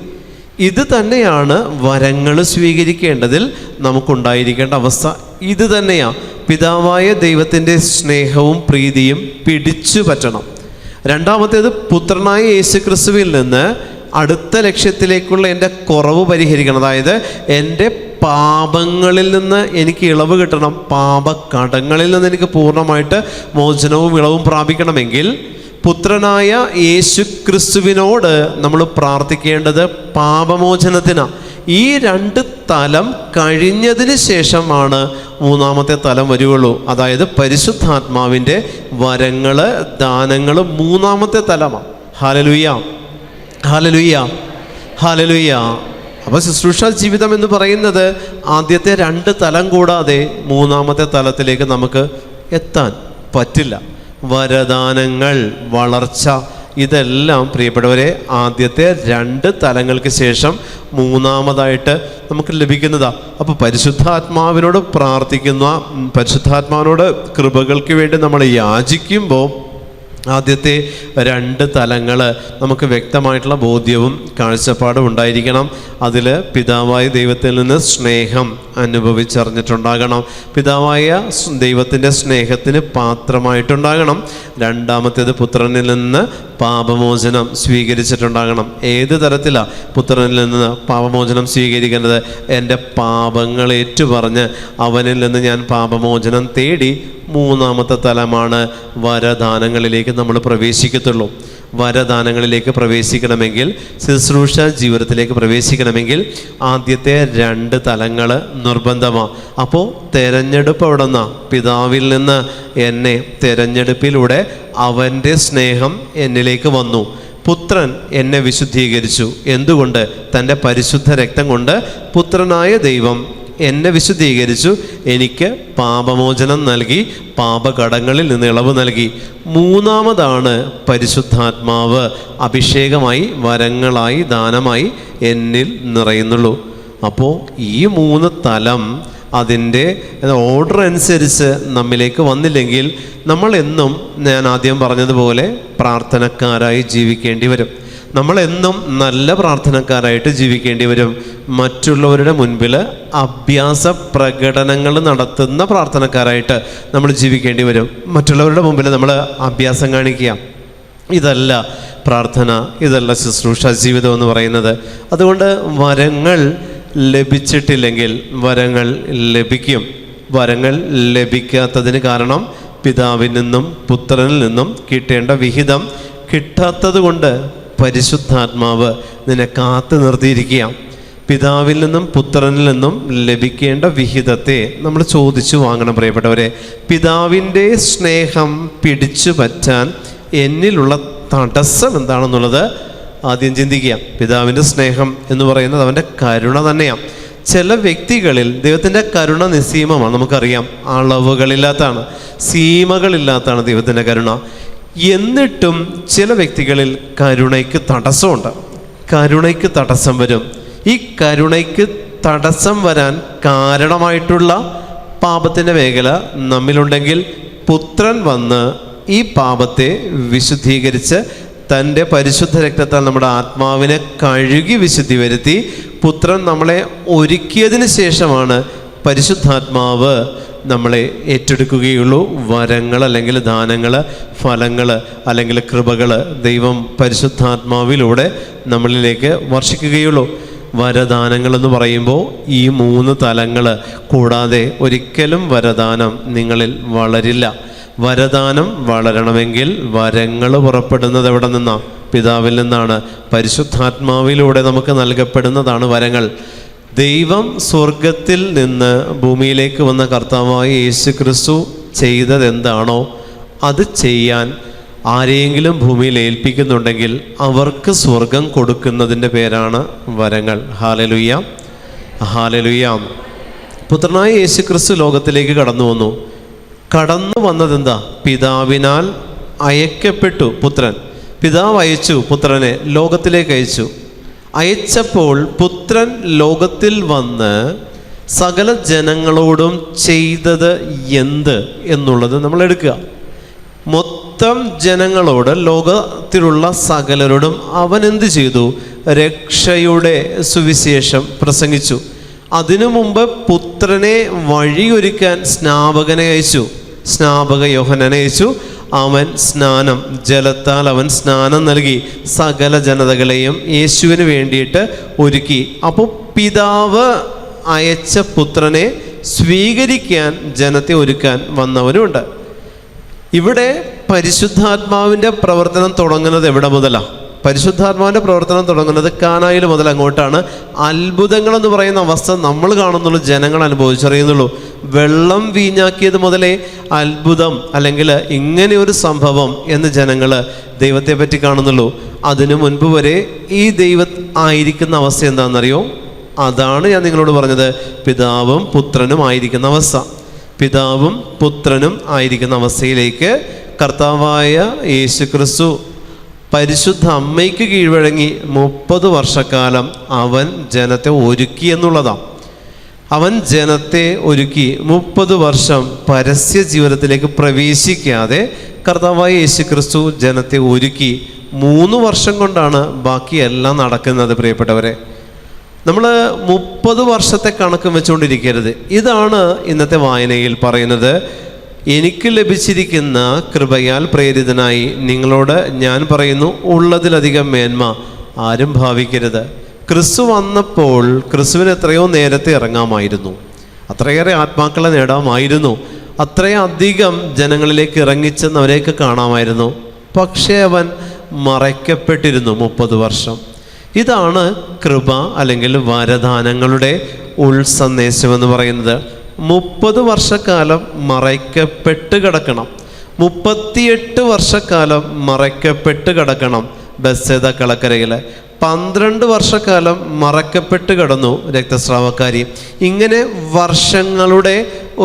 ഇത് തന്നെയാണ് വരങ്ങൾ സ്വീകരിക്കേണ്ടതിൽ നമുക്കുണ്ടായിരിക്കേണ്ട അവസ്ഥ. ഇത് തന്നെയാണ്. പിതാവായ ദൈവത്തിൻ്റെ സ്നേഹവും പ്രീതിയും പിടിച്ചു പറ്റണം. രണ്ടാമത്തേത്, പുത്രനായ യേശുക്രിസ്തുവിൽ നിന്ന് അടുത്ത ലക്ഷ്യത്തിലേക്കുള്ള എൻ്റെ കുറവ് പരിഹരിക്കണം. അതായത് എൻ്റെ പാപങ്ങളിൽ നിന്ന് എനിക്ക് ഇളവ് കിട്ടണം. പാപകടങ്ങളിൽ നിന്ന് എനിക്ക് പൂർണ്ണമായിട്ട് മോചനവും ഇളവും പ്രാപിക്കണമെങ്കിൽ പുത്രനായ യേശുക്രിസ്തുവിനോട് നമ്മൾ പ്രാർത്ഥിക്കേണ്ടത് പാപമോചനത്തിനാണ്. ഈ 2 തലം കഴിഞ്ഞതിന് ശേഷമാണ് 3ാമത്തെ തലം വരികയുള്ളൂ. അതായത് പരിശുദ്ധാത്മാവിൻ്റെ വരങ്ങൾ, ദാനങ്ങൾ 3ാമത്തെ തലമാണ്. ഹല്ലേലൂയ, ഹല്ലേലൂയ, ഹല്ലേലൂയ. അപ്പോൾ ശുശ്രൂഷ ജീവിതം എന്ന് പറയുന്നത് ആദ്യത്തെ 2 തലം കൂടാതെ 3ാമത്തെ തലത്തിലേക്ക് നമുക്ക് എത്താൻ പറ്റില്ല. വരദാനങ്ങൾ, വളർച്ച, ഇതെല്ലാം പ്രിയപ്പെട്ടവരെ ആദ്യത്തെ 2 തലങ്ങൾക്ക് ശേഷം 3ാമതായിട്ട് നമുക്ക് ലഭിക്കുന്നതാണ്. അപ്പോൾ പരിശുദ്ധാത്മാവിനോട് പ്രാർത്ഥിക്കുന്ന, പരിശുദ്ധാത്മാവിനോട് കൃപകൾക്ക് വേണ്ടി നമ്മൾ യാചിക്കുമ്പോൾ ആദ്യത്തെ 2 തലങ്ങൾ നമുക്ക് വ്യക്തമായിട്ടുള്ള ബോധ്യവും കാഴ്ചപ്പാടും ഉണ്ടായിരിക്കണം. അതിൽ പിതാവായ ദൈവത്തിൽ നിന്ന് സ്നേഹം അനുഭവിച്ചറിഞ്ഞിട്ടുണ്ടാകണം. പിതാവായ ദൈവത്തിൻ്റെ സ്നേഹത്തിന് പാത്രമായിട്ടുണ്ടാകണം. രണ്ടാമത്തേത്, പുത്രനിൽ നിന്ന് പാപമോചനം സ്വീകരിച്ചിട്ടുണ്ടാകണം. ഏത് തരത്തിലാണ് പുത്രനിൽ നിന്ന് പാപമോചനം സ്വീകരിക്കേണ്ടത്? എൻ്റെ പാപങ്ങൾ ഏറ്റുപറഞ്ഞ് അവനിൽ നിന്ന് ഞാൻ പാപമോചനം തേടി 3ാമത്തെ തലമാണ് വരദാനങ്ങളിലേക്ക് നമ്മൾ പ്രവേശിക്കത്തുള്ളൂ. വരദാനങ്ങളിലേക്ക് പ്രവേശിക്കണമെങ്കിൽ, ശുശ്രൂഷ ജീവിതത്തിലേക്ക് പ്രവേശിക്കണമെങ്കിൽ ആദ്യത്തെ 2 തലങ്ങൾ നിർബന്ധമാണ്. അപ്പോൾ തിരഞ്ഞെടുപ്പ് എവിടെ നിന്നാണ്? പിതാവിൽ നിന്ന് എന്നെ തിരഞ്ഞെടുപ്പിലൂടെ അവൻ്റെ സ്നേഹം എന്നിലേക്ക് വന്നു. പുത്രൻ എന്നെ വിശുദ്ധീകരിച്ചു. എന്തുകൊണ്ട്? തൻ്റെ പരിശുദ്ധ രക്തം കൊണ്ട് പുത്രനായ ദൈവം എന്നെ വിശുദ്ധീകരിച്ചു, എനിക്ക് പാപമോചനം നൽകി, പാപകടങ്ങളിൽ നിന്ന് ഇളവ് നൽകി. 3ാമതാണ് പരിശുദ്ധാത്മാവ് അഭിഷേകമായി, വരങ്ങളായി, ദാനമായി എന്നിൽ നിറയുന്നുള്ളൂ. അപ്പോൾ ഈ 3 തലം അതിൻ്റെ ഓർഡർ അനുസരിച്ച് നമ്മിലേക്ക് വന്നില്ലെങ്കിൽ നമ്മൾ എന്നും, ഞാൻ ആദ്യം പറഞ്ഞതുപോലെ, പ്രാർത്ഥനക്കാരായി ജീവിക്കേണ്ടി വരും. നമ്മളെന്നും നല്ല പ്രാർത്ഥനക്കാരായിട്ട് ജീവിക്കേണ്ടി വരും. മറ്റുള്ളവരുടെ മുൻപിൽ അഭ്യാസ പ്രകടനങ്ങൾ നടത്തുന്ന പ്രാർത്ഥനക്കാരായിട്ട് നമ്മൾ ജീവിക്കേണ്ടി വരും. മറ്റുള്ളവരുടെ മുമ്പിൽ നമ്മൾ അഭ്യാസം കാണിക്കുക, ഇതല്ല പ്രാർത്ഥന, ഇതല്ല ശുശ്രൂഷ ജീവിതം എന്ന് പറയുന്നത്. അതുകൊണ്ട് വരങ്ങൾ ലഭിച്ചിട്ടില്ലെങ്കിൽ വരങ്ങൾ ലഭിക്കും. വരങ്ങൾ ലഭിക്കാത്തതിന് കാരണം പിതാവിൽ നിന്നും പുത്രനിൽ നിന്നും കിട്ടേണ്ട വിഹിതം കിട്ടാത്തത് കൊണ്ട് പരിശുദ്ധാത്മാവ് നിന്നെ കാത്തു നിർത്തിയിരിക്കുക. പിതാവിൽ നിന്നും പുത്രനിൽ നിന്നും ലഭിക്കേണ്ട വിഹിതത്തെ നമ്മൾ ചോദിച്ചു വാങ്ങണം പ്രിയപ്പെട്ടവരെ. പിതാവിൻ്റെ സ്നേഹം പിടിച്ചു പറ്റാൻ എന്നിലുള്ള തടസ്സം എന്താണെന്നുള്ളത് ആദ്യം ചിന്തിക്കുക. പിതാവിൻ്റെ സ്നേഹം എന്ന് പറയുന്നത് അവൻ്റെ കരുണ തന്നെയാണ്. ചില വ്യക്തികളിൽ ദൈവത്തിൻ്റെ കരുണ നിസ്സീമമാണ്, നമുക്കറിയാം. അളവുകളില്ലാത്തതാണ്, സീമകളില്ലാത്തതാണ് ദൈവത്തിൻ്റെ കരുണ. എന്നിട്ടും ചില വ്യക്തികളിൽ കരുണയ്ക്ക് തടസ്സമുണ്ട്. കരുണയ്ക്ക് തടസ്സം വരും. ഈ കരുണയ്ക്ക് തടസ്സം വരാൻ കാരണമായിട്ടുള്ള പാപത്തിൻ്റെ മേഖല നമ്മിലുണ്ടെങ്കിൽ പുത്രൻ വന്ന് ഈ പാപത്തെ വിശുദ്ധീകരിച്ച് തൻ്റെ പരിശുദ്ധ രക്തത്താൽ നമ്മുടെ ആത്മാവിനെ കഴുകി വിശുദ്ധി വരുത്തി പുത്രൻ നമ്മളെ ഒരുക്കിയതിന് ശേഷമാണ് പരിശുദ്ധാത്മാവ് നമ്മളെ ഏറ്റെടുക്കുകയുള്ളൂ. വരങ്ങൾ അല്ലെങ്കിൽ ദാനങ്ങൾ, ഫലങ്ങൾ അല്ലെങ്കിൽ കൃപകൾ ദൈവം പരിശുദ്ധാത്മാവിലൂടെ നമ്മളിലേക്ക് വർഷിക്കുകയുള്ളൂ. വരദാനങ്ങൾ എന്ന് പറയുമ്പോൾ ഈ 3 തലങ്ങൾ കൂടാതെ ഒരിക്കലും വരദാനം നിങ്ങളിൽ വളരില്ല. വരദാനം വളരണമെങ്കിൽ വരങ്ങൾ പുറപ്പെടുന്നത് എവിടെ നിന്നാണ്? പിതാവിൽ നിന്നാണ്. പരിശുദ്ധാത്മാവിലൂടെ നമുക്ക് നൽകപ്പെടുന്നതാണ് വരങ്ങൾ. ദൈവം സ്വർഗത്തിൽ നിന്ന് ഭൂമിയിലേക്ക് വന്ന കർത്താവായ യേശു ക്രിസ്തു ചെയ്തതെന്താണോ അത് ചെയ്യാൻ ആരെയെങ്കിലും ഭൂമിയിൽ ഏൽപ്പിക്കുന്നുണ്ടെങ്കിൽ അവർക്ക് സ്വർഗം കൊടുക്കുന്നതിൻ്റെ പേരാണ് വരങ്ങൾ. ഹല്ലേലൂയ, ഹല്ലേലൂയ. പുത്രനായ യേശു ക്രിസ്തു ലോകത്തിലേക്ക് കടന്നു വന്നു. കടന്നു വന്നതെന്താ? പിതാവിനാൽ അയക്കപ്പെട്ടു പുത്രൻ. പിതാവ് അയച്ചു പുത്രനെ, ലോകത്തിലേക്ക് അയച്ചു. അയച്ചപ്പോൾ പുത്രൻ ലോകത്തിൽ വന്ന് സകല ജനങ്ങളോടും ചെയ്തത് എന്ത് എന്നുള്ളത് നമ്മൾ എടുക്കുക. മൊത്തം ജനങ്ങളോട്, ലോകത്തിലുള്ള സകലരോടും അവൻ എന്ത് ചെയ്തു? രക്ഷയുടെ സുവിശേഷം പ്രസംഗിച്ചു. അതിനു മുമ്പ് പുത്രനെ വഴിയൊരുക്കാൻ സ്നാപകനെ അയച്ചു. സ്നാപക യോഹന്നാനെ അയച്ചു. അവൻ സ്നാനം, ജലത്താൽ അവൻ സ്നാനം നൽകി സകല ജനതകളെയും യേശുവിന് വേണ്ടിയിട്ട് ഒരുക്കി. അപ്പോൾ പിതാവ് അയച്ച പുത്രനെ സ്വീകരിക്കാൻ ജനത്തെ ഒരുക്കാൻ വന്നവനുമുണ്ട്. ഇവിടെ പരിശുദ്ധാത്മാവിൻ്റെ പ്രവർത്തനം തുടങ്ങുന്നത് എവിടെ മുതലാണ്? പരിശുദ്ധാത്മാവിൻ്റെ പ്രവർത്തനം തുടങ്ങുന്നത് കാനായിൽ മുതൽ അങ്ങോട്ടാണ്. അത്ഭുതങ്ങളെന്ന് പറയുന്ന അവസ്ഥ നമ്മൾ കാണുന്നുള്ളൂ, ജനങ്ങൾ അനുഭവിച്ചറിയുന്നുള്ളൂ. വെള്ളം വീഞ്ഞാക്കിയത് മുതലേ അത്ഭുതം അല്ലെങ്കിൽ ഇങ്ങനെ ഒരു സംഭവം എന്ന് ജനങ്ങൾ ദൈവത്തെ പറ്റി കാണുന്നുള്ളൂ. അതിനു മുൻപ് വരെ ഈ ദൈവം ആയിരിക്കുന്ന അവസ്ഥ എന്താണെന്നറിയോ? അതാണ് ഞാൻ നിങ്ങളോട് പറഞ്ഞത്, പിതാവും പുത്രനും ആയിരിക്കുന്ന അവസ്ഥ. പിതാവും പുത്രനും ആയിരിക്കുന്ന അവസ്ഥയിലേക്ക് കർത്താവായ യേശു ക്രിസ്തു പരിശുദ്ധ അമ്മയ്ക്ക് കീഴ്വഴങ്ങി 30 വർഷക്കാലം അവൻ ജനത്തെ ഒരുക്കി എന്നുള്ളതാണ്. അവൻ ജനത്തെ ഒരുക്കി 30 വർഷം പരസ്യ ജീവിതത്തിലേക്ക് പ്രവേശിക്കാതെ കർത്താവായ യേശു ക്രിസ്തു ജനത്തെ ഒരുക്കി. 3 വർഷം കൊണ്ടാണ് ബാക്കിയെല്ലാം നടക്കുന്നത്. പ്രിയപ്പെട്ടവരെ, നമ്മൾ 30 വർഷത്തെ കണക്ക് വെച്ചുകൊണ്ടിരിക്കരുത്. ഇതാണ് ഇന്നത്തെ വായനയിൽ പറയുന്നത്. എനിക്ക് ലഭിച്ചിരിക്കുന്ന കൃപയാൽ പ്രേരിതനായി നിങ്ങളോട് ഞാൻ പറയുന്നു, ഉള്ളതിലധികം മേന്മ ആരും ഭാവിക്കരുത്. ക്രിസ്തു വന്നപ്പോൾ ക്രിസ്തുവിന് എത്രയോ നേരത്തെ ഇറങ്ങാമായിരുന്നു, അത്രയേറെ ആത്മാക്കളെ നേടാമായിരുന്നു, അത്രയധികം ജനങ്ങളിലേക്ക് ഇറങ്ങിച്ചെന്നവരെയൊക്കെ കാണാമായിരുന്നു. പക്ഷേ അവൻ മറയ്ക്കപ്പെട്ടിരുന്നു 30 വർഷം. ഇതാണ് കൃപ അല്ലെങ്കിൽ വരദാനങ്ങളുടെ ഉൾസന്ദേശമെന്ന് പറയുന്നത്. 30 വർഷക്കാലം മറയ്ക്കപ്പെട്ട് കിടക്കണം. 38 വർഷക്കാലം മറയ്ക്കപ്പെട്ട് കിടക്കണം ബെത്സേദ കളക്കരയിൽ. 12 വർഷക്കാലം മറക്കപ്പെട്ട് കിടന്നു രക്തസ്രാവക്കാരി. ഇങ്ങനെ വർഷങ്ങളുടെ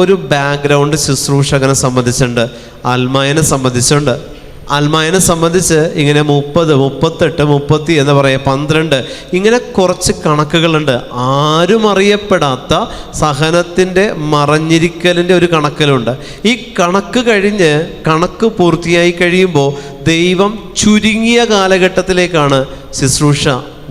ഒരു ബാക്ക്ഗ്രൗണ്ട് ശുശ്രൂഷകനെ സംബന്ധിച്ചുണ്ട്, ആൽമായനെ സംബന്ധിച്ചുണ്ട്. അൽമായനെ സംബന്ധിച്ച് ഇങ്ങനെ 30, 38, 30 എന്ന് പറയുക 12 ഇങ്ങനെ കുറച്ച് കണക്കുകളുണ്ട്. ആരും അറിയപ്പെടാത്ത സഹനത്തിൻ്റെ മറഞ്ഞിരിക്കലിൻ്റെ ഒരു കണക്കലുണ്ട്. ഈ കണക്ക് കഴിഞ്ഞ് കണക്ക് പൂർത്തിയായി കഴിയുമ്പോൾ ദൈവം ചുരുങ്ങിയ കാലഘട്ടത്തിലേക്കാണ് ശുശ്രൂഷ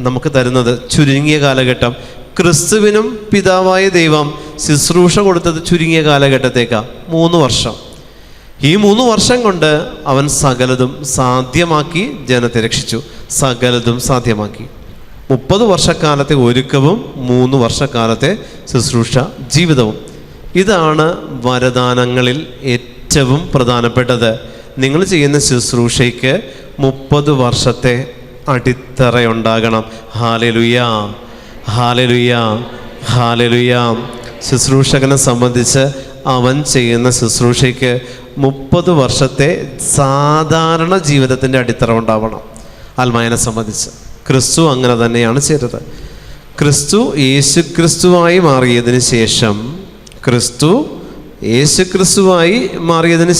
നമുക്ക് തരുന്നത്. ചുരുങ്ങിയ കാലഘട്ടം. ക്രിസ്തുവിനും പിതാവായ ദൈവം ശുശ്രൂഷ കൊടുത്തത് ചുരുങ്ങിയ കാലഘട്ടത്തേക്കാണ്, 3 വർഷം. ഈ 3 വർഷം കൊണ്ട് അവൻ സകലതും സാധ്യമാക്കി ജനത്തെ രക്ഷിച്ചു. സകലതും സാധ്യമാക്കി. 30 വർഷക്കാലത്തെ ഒരുക്കവും 3 വർഷക്കാലത്തെ ശുശ്രൂഷ ജീവിതവും. ഇതാണ് വരദാനങ്ങളിൽ ഏറ്റവും പ്രധാനപ്പെട്ടത്. നിങ്ങൾ ചെയ്യുന്ന ശുശ്രൂഷയ്ക്ക് 30 വർഷത്തെ അടിത്തറയുണ്ടാകണം. ഹല്ലേലൂയ, ഹല്ലേലൂയ, ഹല്ലേലൂയ. ശുശ്രൂഷകനെ സംബന്ധിച്ച് അവൻ ചെയ്യുന്ന ശുശ്രൂഷയ്ക്ക് 30 വർഷത്തെ സാധാരണ ജീവിതത്തിൻ്റെ അടിത്തറ ഉണ്ടാവണം. അൽമായനെ സംബന്ധിച്ച് ക്രിസ്തു അങ്ങനെ തന്നെയാണ് ചെയ്തത്. ക്രിസ്തു യേശുക്രിസ്തുവായി മാറിയതിന്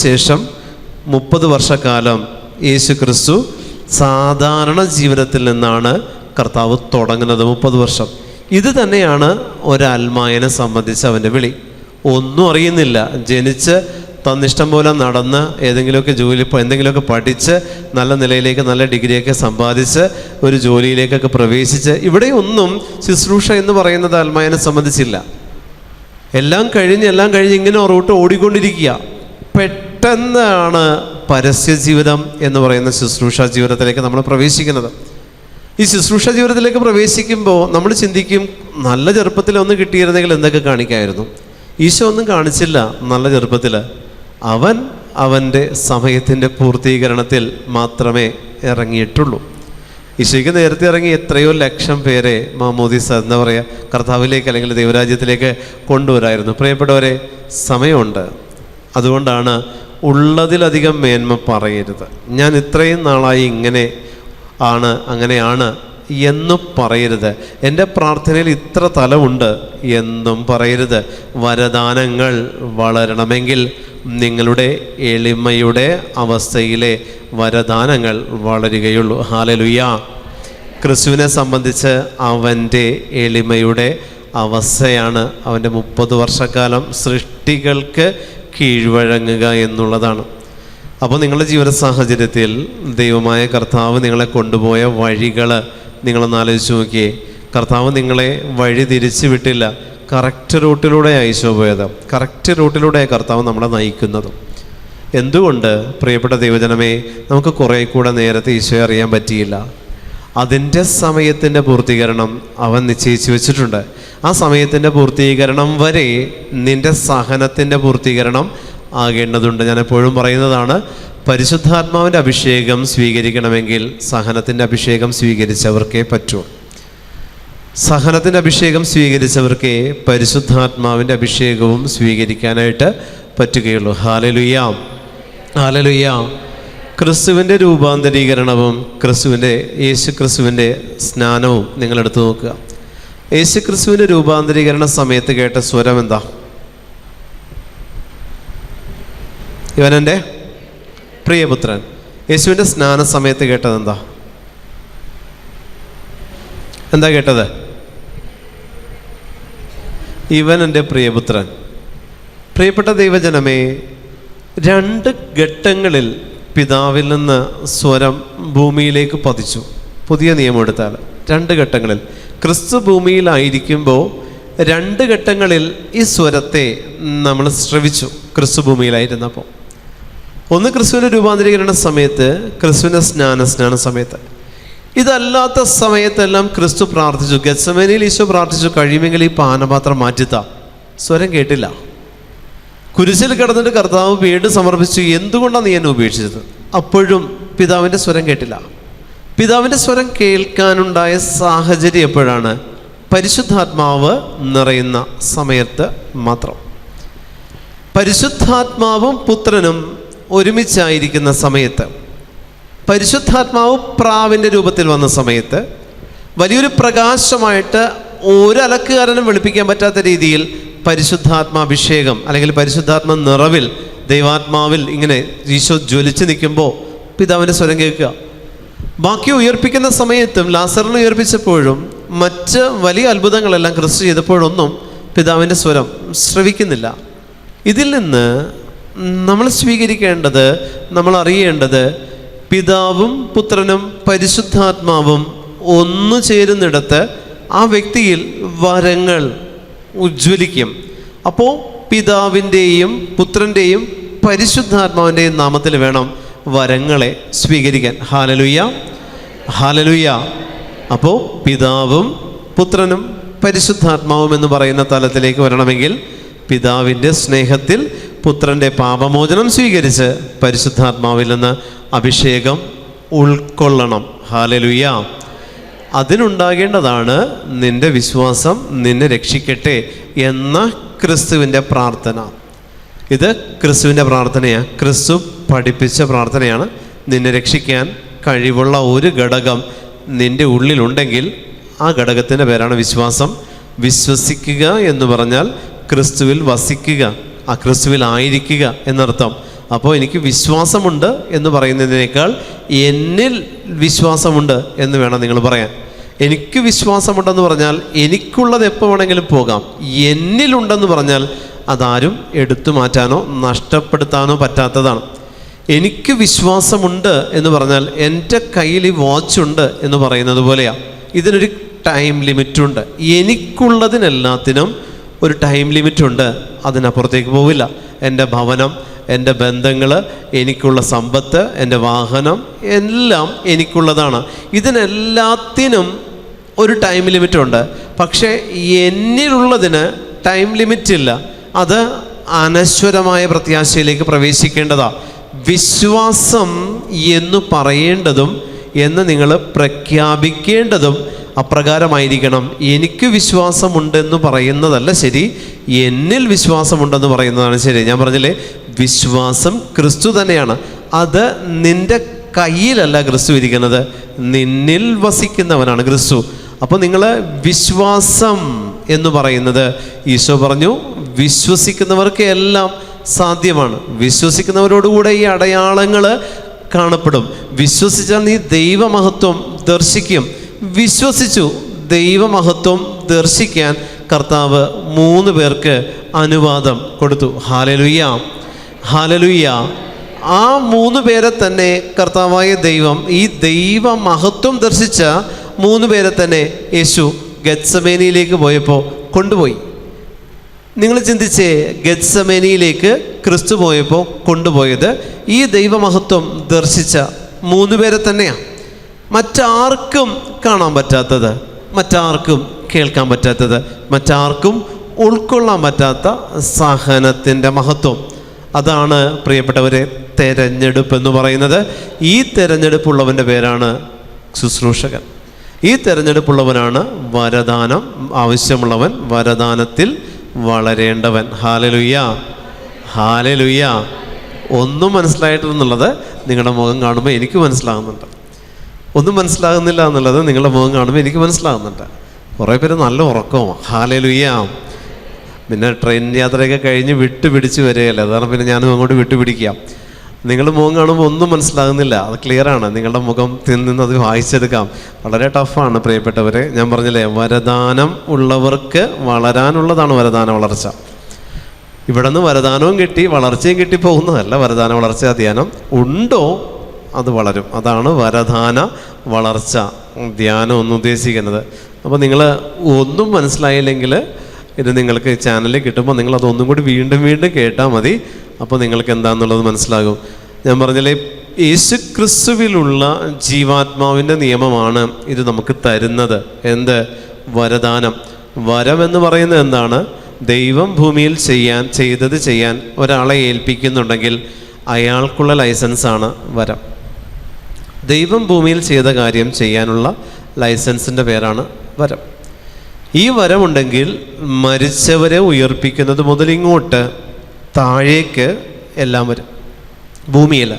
ശേഷം 30 വർഷക്കാലം യേശുക്രിസ്തു സാധാരണ ജീവിതത്തിൽ നിന്നാണ് കർത്താവ് തുടങ്ങുന്നത്. 30 വർഷം. ഇത് തന്നെയാണ് ഒരൽമായനെ സംബന്ധിച്ച് അവൻ്റെ വിളി. ഒന്നും അറിയുന്നില്ല, ജനിച്ച് തന്നിഷ്ടം പോലെ നടന്ന് ഏതെങ്കിലുമൊക്കെ ജോലി എന്തെങ്കിലുമൊക്കെ പഠിച്ച് നല്ല നിലയിലേക്ക് നല്ല ഡിഗ്രിയൊക്കെ സമ്പാദിച്ച് ഒരു ജോലിയിലേക്കൊക്കെ പ്രവേശിച്ച് ഇവിടെയൊന്നും ശുശ്രൂഷ എന്ന് പറയുന്നത് അൽമായനെ സംബന്ധിച്ചില്ല. എല്ലാം കഴിഞ്ഞ് ഇങ്ങനെ റൂട്ട് ഓടിക്കൊണ്ടിരിക്കുക. പെട്ടെന്നാണ് പരസ്യ ജീവിതം എന്ന് പറയുന്ന ശുശ്രൂഷ ജീവിതത്തിലേക്ക് നമ്മൾ പ്രവേശിക്കുന്നത്. ഈ ശുശ്രൂഷ ജീവിതത്തിലേക്ക് പ്രവേശിക്കുമ്പോൾ നമ്മൾ ചിന്തിക്കും, നല്ല ചെറുപ്പത്തിൽ ഒന്ന് കിട്ടിയിരുന്നെങ്കിൽ എന്തൊക്കെ കാണിക്കായിരുന്നു. ഈശോ ഒന്നും കാണിച്ചില്ല. നല്ല ചെറുപ്പത്തിൽ അവൻ്റെ സമയത്തിൻ്റെ പൂർത്തീകരണത്തിൽ മാത്രമേ ഇറങ്ങിയിട്ടുള്ളൂ. ഈശോയ്ക്ക് നേരത്തെ ഇറങ്ങി എത്രയോ ലക്ഷം പേരെ മാമോദീസ എന്താ പറയുക കർത്താവിലേക്ക് അല്ലെങ്കിൽ ദൈവരാജ്യത്തിലേക്ക് കൊണ്ടുവരായിരുന്നു. പ്രിയപ്പെട്ടവരെ, സമയമുണ്ട്. അതുകൊണ്ടാണ് ഉള്ളതിലധികം മേന്മ പറയരുത്. ഞാൻ ഇത്രയും നാളായി ഇങ്ങനെ ആണ് അങ്ങനെയാണ് എന്നും പറയരുത്. എൻ്റെ പ്രാർത്ഥനയിൽ ഇത്ര തലമുണ്ട് എന്നും പറയരുത്. വരദാനങ്ങൾ വളരണമെങ്കിൽ നിങ്ങളുടെ എളിമയുടെ അവസ്ഥയിലെ വരദാനങ്ങൾ വളരുകയുള്ളൂ. ഹല്ലേലൂയ. ക്രിസ്തുവിനെ സംബന്ധിച്ച് അവൻ്റെ എളിമയുടെ അവസ്ഥയാണ് അവൻ്റെ 30 വർഷക്കാലം സൃഷ്ടികൾക്ക് കീഴ്വഴങ്ങുക എന്നുള്ളതാണ്. അപ്പോൾ നിങ്ങളുടെ ജീവിത സാഹചര്യത്തിൽ ദൈവമായ കർത്താവ് നിങ്ങളെ കൊണ്ടുപോയ വഴികൾ നിങ്ങളൊന്ന് ആലോചിച്ച് നോക്കിയേ. കർത്താവ് നിങ്ങളെ വഴി തിരിച്ചു വിട്ടില്ല. കറക്റ്റ് റൂട്ടിലൂടെ ഈശോ പോയത്. കറക്റ്റ് റൂട്ടിലൂടെ കർത്താവ് നമ്മളെ നയിക്കുന്നതും. എന്തുകൊണ്ട് പ്രിയപ്പെട്ട ദൈവജനമേ നമുക്ക് കുറേ കൂടെ നേരത്തെ ഈശോയെ അറിയാൻ പറ്റിയില്ല? അതിൻ്റെ സമയത്തിൻ്റെ പൂർത്തീകരണം അവൻ നിശ്ചയിച്ചു വെച്ചിട്ടുണ്ട്. ആ സമയത്തിൻ്റെ പൂർത്തീകരണം വരെ നിൻ്റെ സഹനത്തിൻ്റെ പൂർത്തീകരണം ആകേണ്ടതുണ്ട്. ഞാൻ എപ്പോഴും പറയുന്നതാണ്, പരിശുദ്ധാത്മാവിൻ്റെ അഭിഷേകം സ്വീകരിക്കണമെങ്കിൽ സഹനത്തിൻ്റെ അഭിഷേകം സ്വീകരിച്ചവർക്കേ പറ്റൂ. സഹനത്തിൻ്റെ അഭിഷേകം സ്വീകരിച്ചവർക്കേ പരിശുദ്ധാത്മാവിൻ്റെ അഭിഷേകവും സ്വീകരിക്കാനായിട്ട് പറ്റുകയുള്ളൂ. Hallelujah, hallelujah. ക്രിസ്തുവിൻ്റെ രൂപാന്തരീകരണവും യേശുക്രിസ്തുവിൻ്റെ സ്നാനവും നിങ്ങളെടുത്ത് നോക്കുക. യേശുക്രിസ്തുവിൻ്റെ രൂപാന്തരീകരണ സമയത്ത് കേട്ട സ്വരം എന്താ? ഇവനെൻ്റെ പ്രിയപുത്രൻ. യേശുവിൻ്റെ സ്നാന സമയത്ത് കേട്ടത് എന്താ കേട്ടത്? ഇവൻ എൻ്റെ പ്രിയപുത്രൻ. പ്രിയപ്പെട്ട ദൈവജനമേ, 2 ഘട്ടങ്ങളിൽ പിതാവിൽ നിന്ന് സ്വരം ഭൂമിയിലേക്ക് പതിച്ചു. പുതിയ നിയമം എടുത്താൽ 2 ഘട്ടങ്ങളിൽ ക്രിസ്തു ഭൂമിയിലായിരിക്കുമ്പോൾ 2 ഘട്ടങ്ങളിൽ ഈ സ്വരത്തെ നമ്മൾ ശ്രവിച്ചു. ക്രിസ്തു ഭൂമിയിലായിരുന്നപ്പോൾ ഒന്ന് ക്രിസ്തുവിൻ്റെ രൂപാന്തരീകരണ സമയത്ത്, ക്രിസ്തുവിൻ്റെ സ്നാന സമയത്ത്. ഇതല്ലാത്ത സമയത്തെല്ലാം ക്രിസ്തു പ്രാർത്ഥിച്ചു. ഗെത്സമേനിയിൽ ഈശോ പ്രാർത്ഥിച്ചു, കഴിയുമെങ്കിൽ ഈ പാനപാത്രം മാറ്റിത്താ. സ്വരം കേട്ടില്ല. കുരിശിൽ കിടന്നിട്ട് കർത്താവ് വീണ്ടും സമർപ്പിച്ചു, എന്തുകൊണ്ടാണ് നീ എന്നെ ഉപേക്ഷിച്ചത്? അപ്പോഴും പിതാവിൻ്റെ സ്വരം കേട്ടില്ല. പിതാവിൻ്റെ സ്വരം കേൾക്കാനുണ്ടായ സാഹചര്യം എപ്പോഴാണ്? പരിശുദ്ധാത്മാവ് നിറയുന്ന സമയത്ത് മാത്രം. പരിശുദ്ധാത്മാവും പുത്രനും ഒരുമിച്ചായിരിക്കുന്ന സമയത്ത്, പരിശുദ്ധാത്മാവ് പ്രാവിൻ്റെ രൂപത്തിൽ വന്ന സമയത്ത്, വലിയൊരു പ്രകാശമായിട്ട് ഒരലക്കുകാരനും വെളുപ്പിക്കാൻ പറ്റാത്ത രീതിയിൽ പരിശുദ്ധാത്മാഭിഷേകം അല്ലെങ്കിൽ പരിശുദ്ധാത്മ നിറവിൽ ദൈവാത്മാവിൽ ഇങ്ങനെ ഈശോ ജ്വലിച്ച് നിൽക്കുമ്പോൾ പിതാവിൻ്റെ സ്വരം കേൾക്കുക. ബാക്കി ഉയർപ്പിക്കുന്ന സമയത്തും ലാസറിനെ ഉയർപ്പിച്ചപ്പോഴും മറ്റ് വലിയ അത്ഭുതങ്ങളെല്ലാം ക്രിസ്തു ചെയ്തപ്പോഴൊന്നും പിതാവിൻ്റെ സ്വരം ശ്രവിക്കുന്നില്ല. ഇതിൽ നിന്ന് നമ്മൾ സ്വീകരിക്കേണ്ടത്, നമ്മൾ അറിയേണ്ടത്, പിതാവും പുത്രനും പരിശുദ്ധാത്മാവും ഒന്നു ചേരുന്നിടത്ത് ആ വ്യക്തിയിൽ വരങ്ങൾ ഉജ്ജ്വലിക്കും. അപ്പോൾ പിതാവിൻ്റെയും പുത്രൻ്റെയും പരിശുദ്ധാത്മാവിൻ്റെയും നാമത്തിൽ വേണം വരങ്ങളെ സ്വീകരിക്കാൻ. ഹല്ലേലൂയ, ഹല്ലേലൂയ. അപ്പോൾ പിതാവും പുത്രനും പരിശുദ്ധാത്മാവും എന്ന് പറയുന്ന തലത്തിലേക്ക് വരണമെങ്കിൽ പിതാവിൻ്റെ സ്നേഹത്തിൽ പുത്രൻ്റെ പാപമോചനം സ്വീകരിച്ച് പരിശുദ്ധാത്മാവിൽ നിന്ന് അഭിഷേകം ഉൾക്കൊള്ളണം. ഹല്ലേലൂയ. അതിനുണ്ടാകേണ്ടതാണ് നിൻ്റെ വിശ്വാസം നിന്നെ രക്ഷിക്കട്ടെ എന്ന ക്രിസ്തുവിൻ്റെ പ്രാർത്ഥന. ഇത് ക്രിസ്തുവിൻ്റെ പ്രാർത്ഥനയാണ്, ക്രിസ്തു പഠിപ്പിച്ച പ്രാർത്ഥനയാണ്. നിന്നെ രക്ഷിക്കാൻ കഴിവുള്ള ഒരു ഘടകം നിൻ്റെ ഉള്ളിലുണ്ടെങ്കിൽ ആ ഘടകത്തിൻ്റെ പേരാണ് വിശ്വാസം. വിശ്വസിക്കുക എന്ന് പറഞ്ഞാൽ ക്രിസ്തുവിൽ വസിക്കുക, ആ ക്രിസ്തുവിൽ ആയിരിക്കുക എന്നർത്ഥം. അപ്പോൾ എനിക്ക് വിശ്വാസമുണ്ട് എന്ന് പറയുന്നതിനേക്കാൾ എന്നിൽ വിശ്വാസമുണ്ട് എന്ന് വേണം നിങ്ങൾ പറയാൻ. എനിക്ക് വിശ്വാസമുണ്ടെന്ന് പറഞ്ഞാൽ എനിക്കുള്ളത് എപ്പോൾ വേണമെങ്കിലും പോകാം. എന്നിലുണ്ടെന്ന് പറഞ്ഞാൽ അതാരും എടുത്തു മാറ്റാനോ നഷ്ടപ്പെടുത്താനോ പറ്റാത്തതാണ്. എനിക്ക് വിശ്വാസമുണ്ട് എന്ന് പറഞ്ഞാൽ എൻ്റെ കയ്യിൽ ഈ വാച്ചുണ്ട് എന്ന് പറയുന്നത് പോലെയാണ്. ഇതിനൊരു ടൈം ലിമിറ്റുണ്ട്. എനിക്കുള്ളതിനെല്ലാത്തിനും ഒരു ടൈം ലിമിറ്റുണ്ട്, അതിനപ്പുറത്തേക്ക് പോവില്ല. എൻ്റെ ഭവനം, എൻ്റെ ബന്ധങ്ങൾ, എനിക്കുള്ള സമ്പത്ത്, എൻ്റെ വാഹനം എല്ലാം എനിക്കുള്ളതാണ്. ഇതിനെല്ലാത്തിനും ഒരു ടൈം ലിമിറ്റുണ്ട്. പക്ഷേ എന്നിലുള്ളതിന് ടൈം ലിമിറ്റില്ല. അത് അനശ്വരമായ പ്രത്യാശയിലേക്ക് പ്രവേശിക്കേണ്ടതാണ്. വിശ്വാസം എന്ന് പറയേണ്ടതും എന്ന് നിങ്ങൾ പ്രഖ്യാപിക്കേണ്ടതും അപ്രകാരമായിരിക്കണം. എനിക്ക് വിശ്വാസമുണ്ടെന്ന് പറയുന്നതല്ല ശരി, എന്നിൽ വിശ്വാസമുണ്ടെന്ന് പറയുന്നതാണ് ശരി. ഞാൻ പറഞ്ഞില്ലേ, വിശ്വാസം ക്രിസ്തു തന്നെയാണ്. അത് നിൻ്റെ കയ്യിലല്ല ക്രിസ്തു ഇരിക്കുന്നത്, നിന്നിൽ വസിക്കുന്നവനാണ് ക്രിസ്തു. അപ്പോൾ നിങ്ങൾ വിശ്വാസം എന്ന് പറയുന്നത്, ഈശോ പറഞ്ഞു വിശ്വസിക്കുന്നവർക്ക് എല്ലാം സാധ്യമാണ്. വിശ്വസിക്കുന്നവരോടുകൂടെ ഈ അടയാളങ്ങൾ കാണപ്പെടും. വിശ്വസിച്ചാൽ നീ ദൈവമഹത്വം ദർശിക്കും. വിശ്വസിച്ചു, ദൈവമഹത്വം ദർശിക്കാൻ കർത്താവ് 3 പേർക്ക് അനുവാദം കൊടുത്തു. Hallelujah, hallelujah. ആ 3 പേരെ തന്നെ കർത്താവായ ദൈവം, ഈ ദൈവമഹത്വം ദർശിച്ച 3 പേരെ തന്നെ യേശു ഗെത്സമേനിയിലേക്ക് പോയപ്പോൾ കൊണ്ടുപോയി. നിങ്ങൾ ചിന്തിച്ചേ, ഗെത്സമേനിയിലേക്ക് ക്രിസ്തു പോയപ്പോൾ കൊണ്ടുപോയത് ഈ ദൈവമഹത്വം ദർശിച്ച 3 പേരെ തന്നെയാണ്. മറ്റാർക്കും കാണാൻ പറ്റാത്തത്, മറ്റാർക്കും കേൾക്കാൻ പറ്റാത്തത്, മറ്റാർക്കും ഉൾക്കൊള്ളാൻ പറ്റാത്ത സഹനത്തിൻ്റെ മഹത്വം. അതാണ് പ്രിയപ്പെട്ടവരെ തെരഞ്ഞെടുപ്പ് എന്ന് പറയുന്നത്. ഈ തെരഞ്ഞെടുപ്പുള്ളവൻ്റെ പേരാണ് ശുശ്രൂഷകൻ. ഈ തെരഞ്ഞെടുപ്പുള്ളവനാണ് വരദാനം ആവശ്യമുള്ളവൻ, വരദാനത്തിൽ വളരേണ്ടവൻ. Hallelujah, hallelujah. ഒന്നും മനസ്സിലായിട്ടെന്നുള്ളത് നിങ്ങളുടെ മുഖം കാണുമ്പോൾ എനിക്ക് മനസ്സിലാകുന്നുണ്ട്. ഒന്നും മനസ്സിലാകുന്നില്ല എന്നുള്ളത് നിങ്ങളുടെ മുഖം കാണുമ്പോൾ എനിക്ക് മനസ്സിലാകുന്നുണ്ട്. കുറേ പേര് നല്ല ഉറക്കമാണ്. ഹല്ലേലൂയ. പിന്നെ ട്രെയിൻ യാത്രയൊക്കെ കഴിഞ്ഞ് വിട്ടുപിടിച്ച് വരികയല്ലേ, അതാണ് പിന്നെ ഞാനും അങ്ങോട്ട് വിട്ടുപിടിക്കാം. നിങ്ങളുടെ മുഖം കാണുമ്പോൾ ഒന്നും മനസ്സിലാകുന്നില്ല, അത് ക്ലിയറാണ്. നിങ്ങളുടെ മുഖം നിന്നത് വായിച്ചെടുക്കാം. വളരെ ടഫാണ് പ്രിയപ്പെട്ടവരെ. ഞാൻ പറഞ്ഞില്ലേ, വരദാനം ഉള്ളവർക്ക് വളരാനുള്ളതാണ് വരദാന വളർച്ച. ഇവിടെ നിന്ന് വരദാനവും കിട്ടി വളർച്ചയും കിട്ടി പോകുന്നതല്ല വരദാന വളർച്ച. ധ്യാനം ഉണ്ടോ അത് വളരും. അതാണ് വരദാന വളർച്ച ധ്യാനം ഒന്ന് ഉദ്ദേശിക്കുന്നത്. അപ്പോൾ നിങ്ങൾ ഒന്നും മനസ്സിലായില്ലെങ്കിൽ ഇത് നിങ്ങൾക്ക് ചാനലിൽ കിട്ടുമ്പോൾ നിങ്ങളത് ഒന്നും കൂടി വീണ്ടും വീണ്ടും കേട്ടാൽ മതി. അപ്പോൾ നിങ്ങൾക്ക് എന്താണെന്നുള്ളത് മനസ്സിലാകും. ഞാൻ പറഞ്ഞില്ലേ, യേശുക്രിസ്തുവിലുള്ള ജീവാത്മാവിൻ്റെ നിയമമാണ് ഇത് നമുക്ക് തരുന്നത്. എന്ത്? വരദാനം. വരം എന്ന് പറയുന്നത് എന്താണ്? ദൈവം ഭൂമിയിൽ ചെയ്തത് ചെയ്യാൻ ഒരാളെ ഏൽപ്പിക്കുന്നുണ്ടെങ്കിൽ അയാൾക്കുള്ള ലൈസൻസാണ് വരം. ദൈവം ഭൂമിയിൽ ചെയ്ത കാര്യം ചെയ്യാനുള്ള ലൈസൻസിൻ്റെ പേരാണ് വരം. ഈ വരമുണ്ടെങ്കിൽ മരിച്ചവരെ ഉയർപ്പിക്കുന്നത് മുതലിങ്ങോട്ട് താഴേക്ക് എല്ലാം വരും, ഭൂമിയിൽ.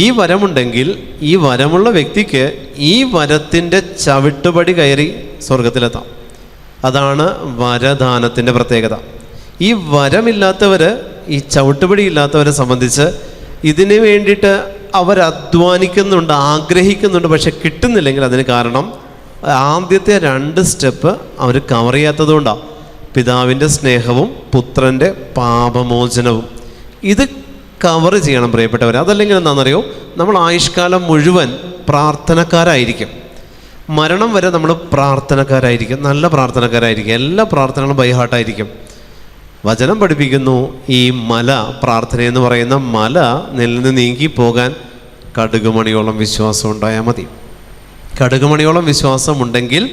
ഈ വരമുണ്ടെങ്കിൽ ഈ വരമുള്ള വ്യക്തിക്ക് ഈ വരത്തിൻ്റെ ചവിട്ടുപടി കയറി സ്വർഗത്തിലെത്താം. അതാണ് വരദാനത്തിൻ്റെ പ്രത്യേകത. ഈ വരമില്ലാത്തവർ, ഈ ചവിട്ടുപടി ഇല്ലാത്തവരെ സംബന്ധിച്ച് ഇതിന് വേണ്ടിയിട്ട് അവരധ്വാനിക്കുന്നുണ്ട്, ആഗ്രഹിക്കുന്നുണ്ട്, പക്ഷെ കിട്ടുന്നില്ലെങ്കിൽ അതിന് കാരണം ആദ്യത്തെ 2 സ്റ്റെപ്പ് അവർ കവർ ചെയ്യാത്തത് കൊണ്ടാണ്. പിതാവിൻ്റെ സ്നേഹവും പുത്രൻ്റെ പാപമോചനവും ഇത് കവർ ചെയ്യണം പ്രിയപ്പെട്ടവർ. അതല്ലെങ്കിൽ എന്താണെന്നറിയോ, നമ്മൾ ആയുഷ്കാലം മുഴുവൻ പ്രാർത്ഥനക്കാരായിരിക്കും. മരണം വരെ നമ്മൾ പ്രാർത്ഥനക്കാരായിരിക്കും, നല്ല പ്രാർത്ഥനക്കാരായിരിക്കും. എല്ലാ പ്രാർത്ഥനകളും ബൈഹാർട്ടായിരിക്കും. വചനം പഠിപ്പിക്കുന്നു, ഈ മല, പ്രാർത്ഥനയെന്ന് പറയുന്ന മല നിന്ന് നീങ്ങിപ്പോകാൻ കടുകുമണിയോളം വിശ്വാസം ഉണ്ടായാൽ മതി. കടുകുമണിയോളം വിശ്വാസമുണ്ടെങ്കിൽ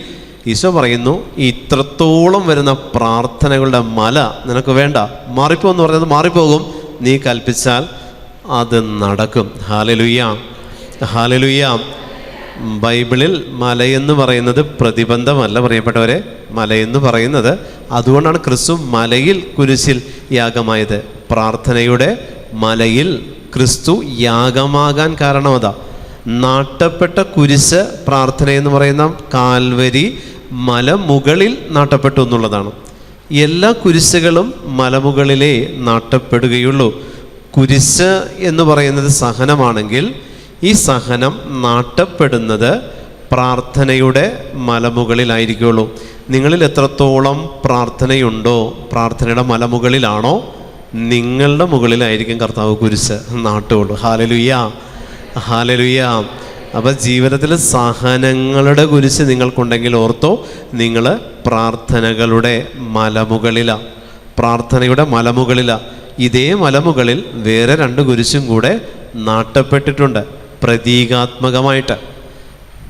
ഈശോ പറയുന്നു, ഇത്രത്തോളം വരുന്ന പ്രാർത്ഥനകളുടെ മല നിനക്ക് വേണ്ട, മാറിപ്പോന്ന് പറഞ്ഞത് മാറിപ്പോകും, നീ കൽപ്പിച്ചാൽ അത് നടക്കും. Hallelujah, hallelujah. ബൈബിളിൽ മലയെന്ന് പറയുന്നത് പ്രതിബന്ധമല്ല പ്രിയപ്പെട്ടവരെ. മലയെന്ന് പറയുന്നത്, അതുകൊണ്ടാണ് ക്രിസ്തു മലയിൽ കുരിശിൽ യാഗമായത്. പ്രാർത്ഥനയുടെ മലയിൽ ക്രിസ്തു യാഗമാകാൻ കാരണം അതാ. നാട്ടപ്പെട്ട കുരിശ്, പ്രാർത്ഥനയെന്ന് പറയുന്ന കാൽവരി മലമുകളിൽ നാട്ടപ്പെട്ടു എന്നുള്ളതാണ്. എല്ലാ കുരിശുകളും മലമുകളിലേ നാട്ടപ്പെടുകയുള്ളൂ. കുരിശ് എന്ന് പറയുന്നത് സഹനമാണെങ്കിൽ ഈ സഹനം നാട്ടപ്പെടുന്നത് പ്രാർത്ഥനയുടെ മലമുകളിലായിരിക്കുള്ളൂ. നിങ്ങളിൽ എത്രത്തോളം പ്രാർത്ഥനയുണ്ടോ, പ്രാർത്ഥനയുടെ മലമുകളിലാണോ, നിങ്ങളുടെ മുകളിലായിരിക്കും കർത്താവ് കുരിശ് നാട്ടുള്ളൂ. ഹല്ലേലൂയ, ഹല്ലേലൂയ. അപ്പോൾ ജീവിതത്തിൽ സഹനങ്ങളുടെ കുരിശ് നിങ്ങൾക്കുണ്ടെങ്കിൽ ഓർത്തോ, നിങ്ങൾ പ്രാർത്ഥനകളുടെ മലമുകളിലാണ്, പ്രാർത്ഥനയുടെ മലമുകളിലാണ്. ഇതേ മലമുകളിൽ വേറെ 2 കുരിശും കൂടെ നാട്ടപ്പെട്ടിട്ടുണ്ട് പ്രതീകാത്മകമായിട്ട്.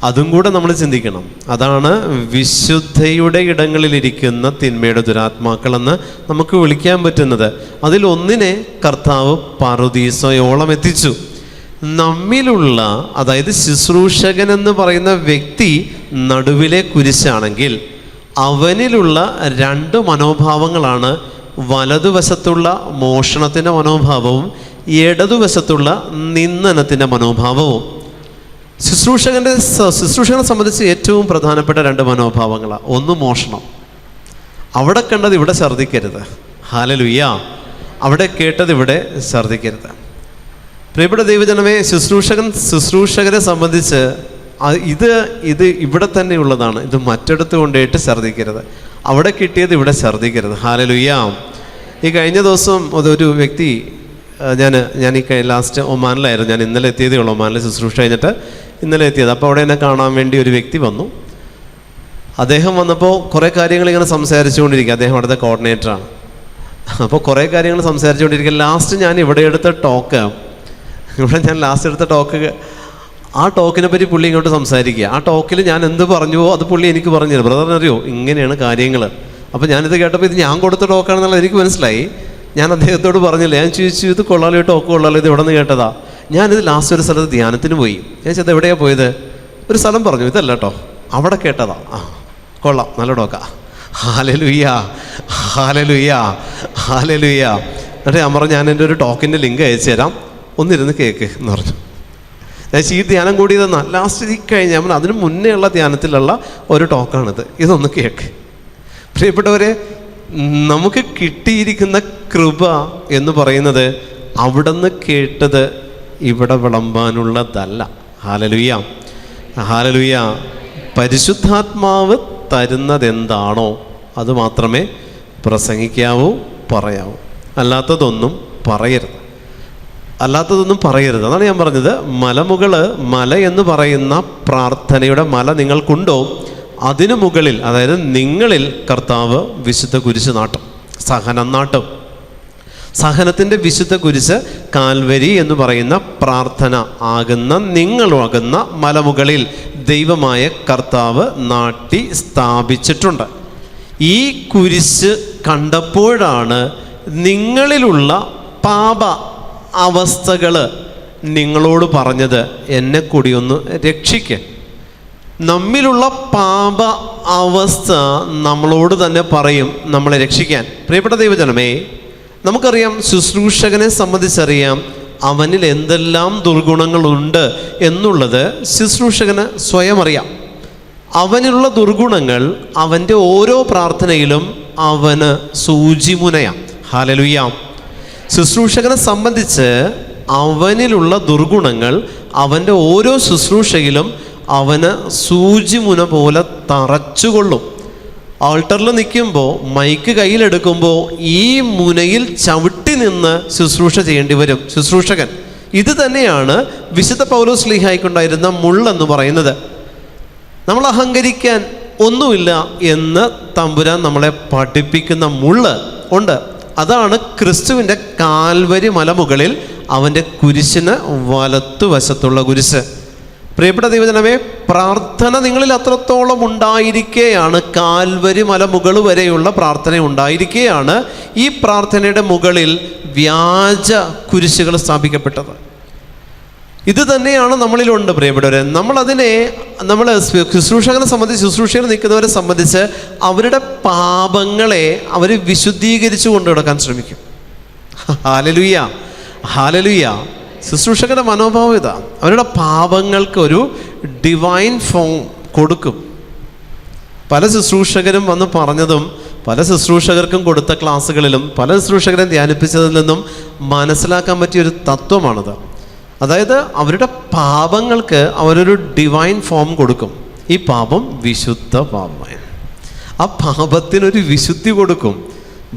അതും കൂടെ നമ്മൾ ചിന്തിക്കണം. അതാണ് വിശുദ്ധയുടെ ഇടങ്ങളിലിരിക്കുന്ന തിന്മയുടെ ദുരാത്മാക്കളെന്ന് നമുക്ക് വിളിക്കാൻ പറ്റുന്നത്. അതിലൊന്നിനെ കർത്താവ് പറുദീസയോളം എത്തിച്ചു. നമ്മിലുള്ള, അതായത് ശുശ്രൂഷകൻ എന്ന് പറയുന്ന വ്യക്തി നടുവിലെ കുരിശാണെങ്കിൽ അവനിലുള്ള 2 മനോഭാവങ്ങളാണ്. വലതുവശത്തുള്ള മോഷണത്തിൻ്റെ മനോഭാവവും ഇടതുവശത്തുള്ള നിന്ദനത്തിൻ്റെ മനോഭാവവും. ശുശ്രൂഷകനെ സംബന്ധിച്ച് ഏറ്റവും പ്രധാനപ്പെട്ട 2 മനോഭാവങ്ങളാണ്. ഒന്ന് മോഷണം. അവിടെ കണ്ടത് ഇവിടെ ഛർദ്ദിക്കരുത്. ഹല്ലേലൂയ. അവിടെ കേട്ടത് ഇവിടെ ഛർദ്ദിക്കരുത്. പ്രിയപ്പെട്ട ദൈവജനമേ, ശുശ്രൂഷകരെ സംബന്ധിച്ച് ഇത് ഇവിടെ തന്നെ ഉള്ളതാണ്. ഇത് മറ്റിടത്ത് കൊണ്ടുപോയിട്ട് ഛർദ്ദിക്കരുത്. അവിടെ കിട്ടിയത് ഇവിടെ ഛർദ്ദിക്കരുത്. ഹല്ലേലൂയ. ഈ കഴിഞ്ഞ ദിവസം ഒരു വ്യക്തി, ഞാൻ ഈ ലാസ്റ്റ് ഒമാനിലായിരുന്നു. ഞാൻ ഇന്നലെ എത്തിയതേ ഉള്ളൂ. ഒമാനിൽ ശുശ്രൂഷ കഴിഞ്ഞിട്ട് ഇന്നലെ എത്തിയത്. അപ്പോൾ അവിടെ എന്നെ കാണാൻ വേണ്ടി ഒരു വ്യക്തി വന്നു. അദ്ദേഹം വന്നപ്പോൾ കുറേ കാര്യങ്ങൾ ഇങ്ങനെ സംസാരിച്ചുകൊണ്ടിരിക്കുക. അദ്ദേഹം അവിടുത്തെ കോർഡിനേറ്ററാണ്. അപ്പോൾ കുറേ കാര്യങ്ങൾ സംസാരിച്ചുകൊണ്ടിരിക്കുക. ലാസ്റ്റ് ഞാൻ ഇവിടെ എടുത്ത ടോക്ക്, ആ ടോക്കിനെ പറ്റി പുള്ളി ഇങ്ങോട്ട് സംസാരിക്കുക. ആ ടോക്കിൽ ഞാൻ എന്ത് പറഞ്ഞുവോ അത് പുള്ളി എനിക്ക് പറഞ്ഞു തരും. ബ്രദറിനറിയോ ഇങ്ങനെയാണ് കാര്യങ്ങൾ. അപ്പോൾ ഞാനിത് കേട്ടപ്പോൾ ഇത് ഞാൻ കൊടുത്ത ടോക്കാണെന്നുള്ളത് എനിക്ക് മനസ്സിലായി. ഞാൻ അദ്ദേഹത്തോട് പറഞ്ഞില്ല. ഞാൻ ചോദിച്ചു, ഇത് കൊള്ളാലോ, ടോക്ക് കൊള്ളാലോ, ഇത് എവിടെ നിന്ന് കേട്ടതാ? ഞാനിത് ലാസ്റ്റ് ഒരു സ്ഥലത്ത് ധ്യാനത്തിന് പോയി. ഞാൻ ചോദിച്ചത് എവിടെയാണ് പോയത്? ഒരു സ്ഥലം പറഞ്ഞു. ഇതല്ല കേട്ടോ, അവിടെ കേട്ടതാ. ആ കൊള്ളാം, നല്ല ടോക്കാ. ഹല്ലേലൂയ, ഹല്ലേലൂയ, ഹല്ലേലൂയ. എന്നിട്ട് ഞാൻ പറഞ്ഞു, ഞാൻ എൻ്റെ ഒരു ടോക്കിൻ്റെ ലിങ്ക് അയച്ചു തരാം, ഒന്നിരുന്ന് കേക്ക് എന്ന് പറഞ്ഞു. ഞാൻ ഈ ധ്യാനം കൂടിയതെന്നാ ലാസ്റ്റ് കഴിഞ്ഞാൽ അതിന് മുന്നേ ഉള്ള ധ്യാനത്തിലുള്ള ഒരു ടോക്കാണിത്, ഇതൊന്ന് കേക്ക്. പ്രിയപ്പെട്ടവരെ, നമുക്ക് കിട്ടിയിരിക്കുന്ന കൃപ എന്ന് പറയുന്നത് അവിടെ നിന്ന് കേട്ടത് ഇവിടെ വിളമ്പാനുള്ളതല്ല. Hallelujah, hallelujah. പരിശുദ്ധാത്മാവ് തരുന്നതെന്താണോ അത് മാത്രമേ പ്രസംഗിക്കാവൂ, പറയാവൂ. അല്ലാത്തതൊന്നും പറയരുത്. അതാണ് ഞാൻ പറഞ്ഞത്. മല എന്ന് പറയുന്ന പ്രാർത്ഥനയുടെ മല നിങ്ങൾക്കുണ്ടോ, അതിനു മുകളിൽ, അതായത് നിങ്ങളിൽ കർത്താവ് വിശുദ്ധ കുരിശ് നാട്ടും, സഹനം നാട്ടും. സഹനത്തിൻ്റെ വിശുദ്ധ കുരിശ് കാൽവരി എന്ന് പറയുന്ന പ്രാർത്ഥന ആകുന്ന നിങ്ങളാകുന്ന മലമുകളിൽ ദൈവമായ കർത്താവ് നാട്ടി സ്ഥാപിച്ചിട്ടുണ്ട്. ഈ കുരിശ് കണ്ടപ്പോഴാണ് നിങ്ങളിലുള്ള പാപ അവസ്ഥകൾ നിങ്ങളോട് പറഞ്ഞത്, എന്നെ കൂടി ഒന്ന് രക്ഷിക്ക്. നമ്മിലുള്ള പാപ അവസ്ഥ നമ്മളോട് തന്നെ പറയും നമ്മളെ രക്ഷിക്കാൻ. പ്രിയപ്പെട്ട ദൈവജനമേ, നമുക്കറിയാം, ശുശ്രൂഷകനെ സംബന്ധിച്ചറിയാം അവനിൽ എന്തെല്ലാം ദുർഗുണങ്ങളുണ്ട് എന്നുള്ളത് ശുശ്രൂഷകന് സ്വയം അറിയാം. അവനിലുള്ള ദുർഗുണങ്ങൾ അവൻ്റെ ഓരോ പ്രാർത്ഥനയിലും അവന് സൂചിമുനയാം. ഹല്ലേലൂയ. ശുശ്രൂഷകനെ സംബന്ധിച്ച് അവനിലുള്ള ദുർഗുണങ്ങൾ അവൻ്റെ ഓരോ ശുശ്രൂഷയിലും അവന് സൂചിമുന പോലെ തറച്ചുകൊള്ളും. ആൾട്ടറിൽ നിൽക്കുമ്പോൾ, മൈക്ക് കയ്യിലെടുക്കുമ്പോൾ ഈ മുനയിൽ ചവിട്ടി നിന്ന് ശുശ്രൂഷ ചെയ്യേണ്ടി വരും ശുശ്രൂഷകൻ. ഇത് തന്നെയാണ് വിശുദ്ധ പൗലോസ് ശ്ലീഹായ്ക്കുണ്ടായിരുന്ന മുള്ളെന്ന് പറയുന്നത്. നമ്മൾ അഹങ്കരിക്കാൻ ഒന്നുമില്ല എന്ന് തമ്പുരാൻ നമ്മളെ പഠിപ്പിക്കുന്ന മുള്ള് ഉണ്ട്. അതാണ് ക്രിസ്തുവിൻ്റെ കാൽവരി മലമുകളിൽ അവൻ്റെ കുരിശിന് വലത്തുവശത്തുള്ള കുരിശ്. പ്രിയപ്പെട്ട ദൈവജനമേ, പ്രാർത്ഥന നിങ്ങളിൽ അത്രത്തോളം ഉണ്ടായിരിക്കെയാണ്, കാൽവരി മലമുകൾ വരെയുള്ള പ്രാർത്ഥന ഉണ്ടായിരിക്കെയാണ് ഈ പ്രാർത്ഥനയുടെ മുകളിൽ വ്യാജ കുരിശുകൾ സ്ഥാപിക്കപ്പെട്ടത്. ഇത് തന്നെയാണ് നമ്മളിലുണ്ട് പ്രിയപ്പെട്ടവരെ. നമ്മൾ ശുശ്രൂഷകനെ സംബന്ധിച്ച്, ശുശ്രൂഷയിൽ നിൽക്കുന്നവരെ സംബന്ധിച്ച് അവരുടെ പാപങ്ങളെ അവർ വിശുദ്ധീകരിച്ചു കൊണ്ടു നടക്കാൻ ശ്രമിക്കും. Hallelujah, hallelujah. ശുശ്രൂഷകന്റെ മനോഭാവം ഇതാ, അവരുടെ പാപങ്ങൾക്ക് ഒരു ഡിവൈൻ ഫോം കൊടുക്കും. പല ശുശ്രൂഷകരും വന്ന് പറഞ്ഞതും പല ശുശ്രൂഷകർക്കും കൊടുത്ത ക്ലാസ്സുകളിലും പല ശുശ്രൂഷകരും ധ്യാനിപ്പിച്ചതിൽ നിന്നും മനസ്സിലാക്കാൻ പറ്റിയൊരു തത്വമാണത്. അതായത് അവരുടെ പാപങ്ങൾക്ക് അവരൊരു ഡിവൈൻ ഫോം കൊടുക്കും. ഈ പാപം വിശുദ്ധ പാപമാണ്. ആ പാപത്തിനൊരു വിശുദ്ധി കൊടുക്കും.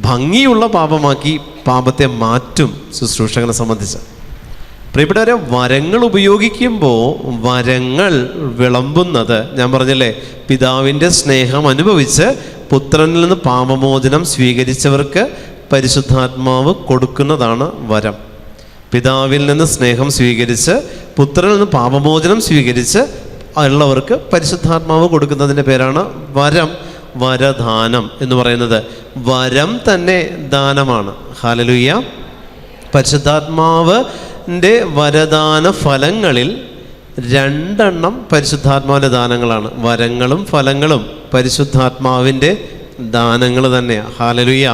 ഭംഗിയുള്ള പാപമാക്കി പാപത്തെ മാറ്റും ശുശ്രൂഷകനെ സംബന്ധിച്ച്. പ്രിയപ്പെട്ടവരെ, വരങ്ങൾ ഉപയോഗിക്കുമ്പോൾ വരങ്ങൾ വിളമ്പുന്നത്, ഞാൻ പറഞ്ഞില്ലേ, പിതാവിൻ്റെ സ്നേഹം അനുഭവിച്ച് പുത്രനിൽ നിന്ന് പാപമോചനം സ്വീകരിച്ചവർക്ക് പരിശുദ്ധാത്മാവ് കൊടുക്കുന്നതാണ് വരം. പിതാവിൽ നിന്ന് സ്നേഹം സ്വീകരിച്ച് പുത്രനിൽ നിന്ന് പാപമോചനം സ്വീകരിച്ച് ഉള്ളവർക്ക് പരിശുദ്ധാത്മാവ് കൊടുക്കുന്നതിൻ്റെ പേരാണ് വരം, വരദാനം എന്ന് പറയുന്നത്. വരം തന്നെ ദാനമാണ്. ഹല്ലേലൂയ. പരിശുദ്ധാത്മാവിൻ്റെ വരദാന ഫലങ്ങളിൽ 2 പരിശുദ്ധാത്മാവിൻ്റെ ദാനങ്ങളാണ്. വരങ്ങളും ഫലങ്ങളും പരിശുദ്ധാത്മാവിൻ്റെ ദാനങ്ങൾ തന്നെയാണ്. ഹല്ലേലൂയ.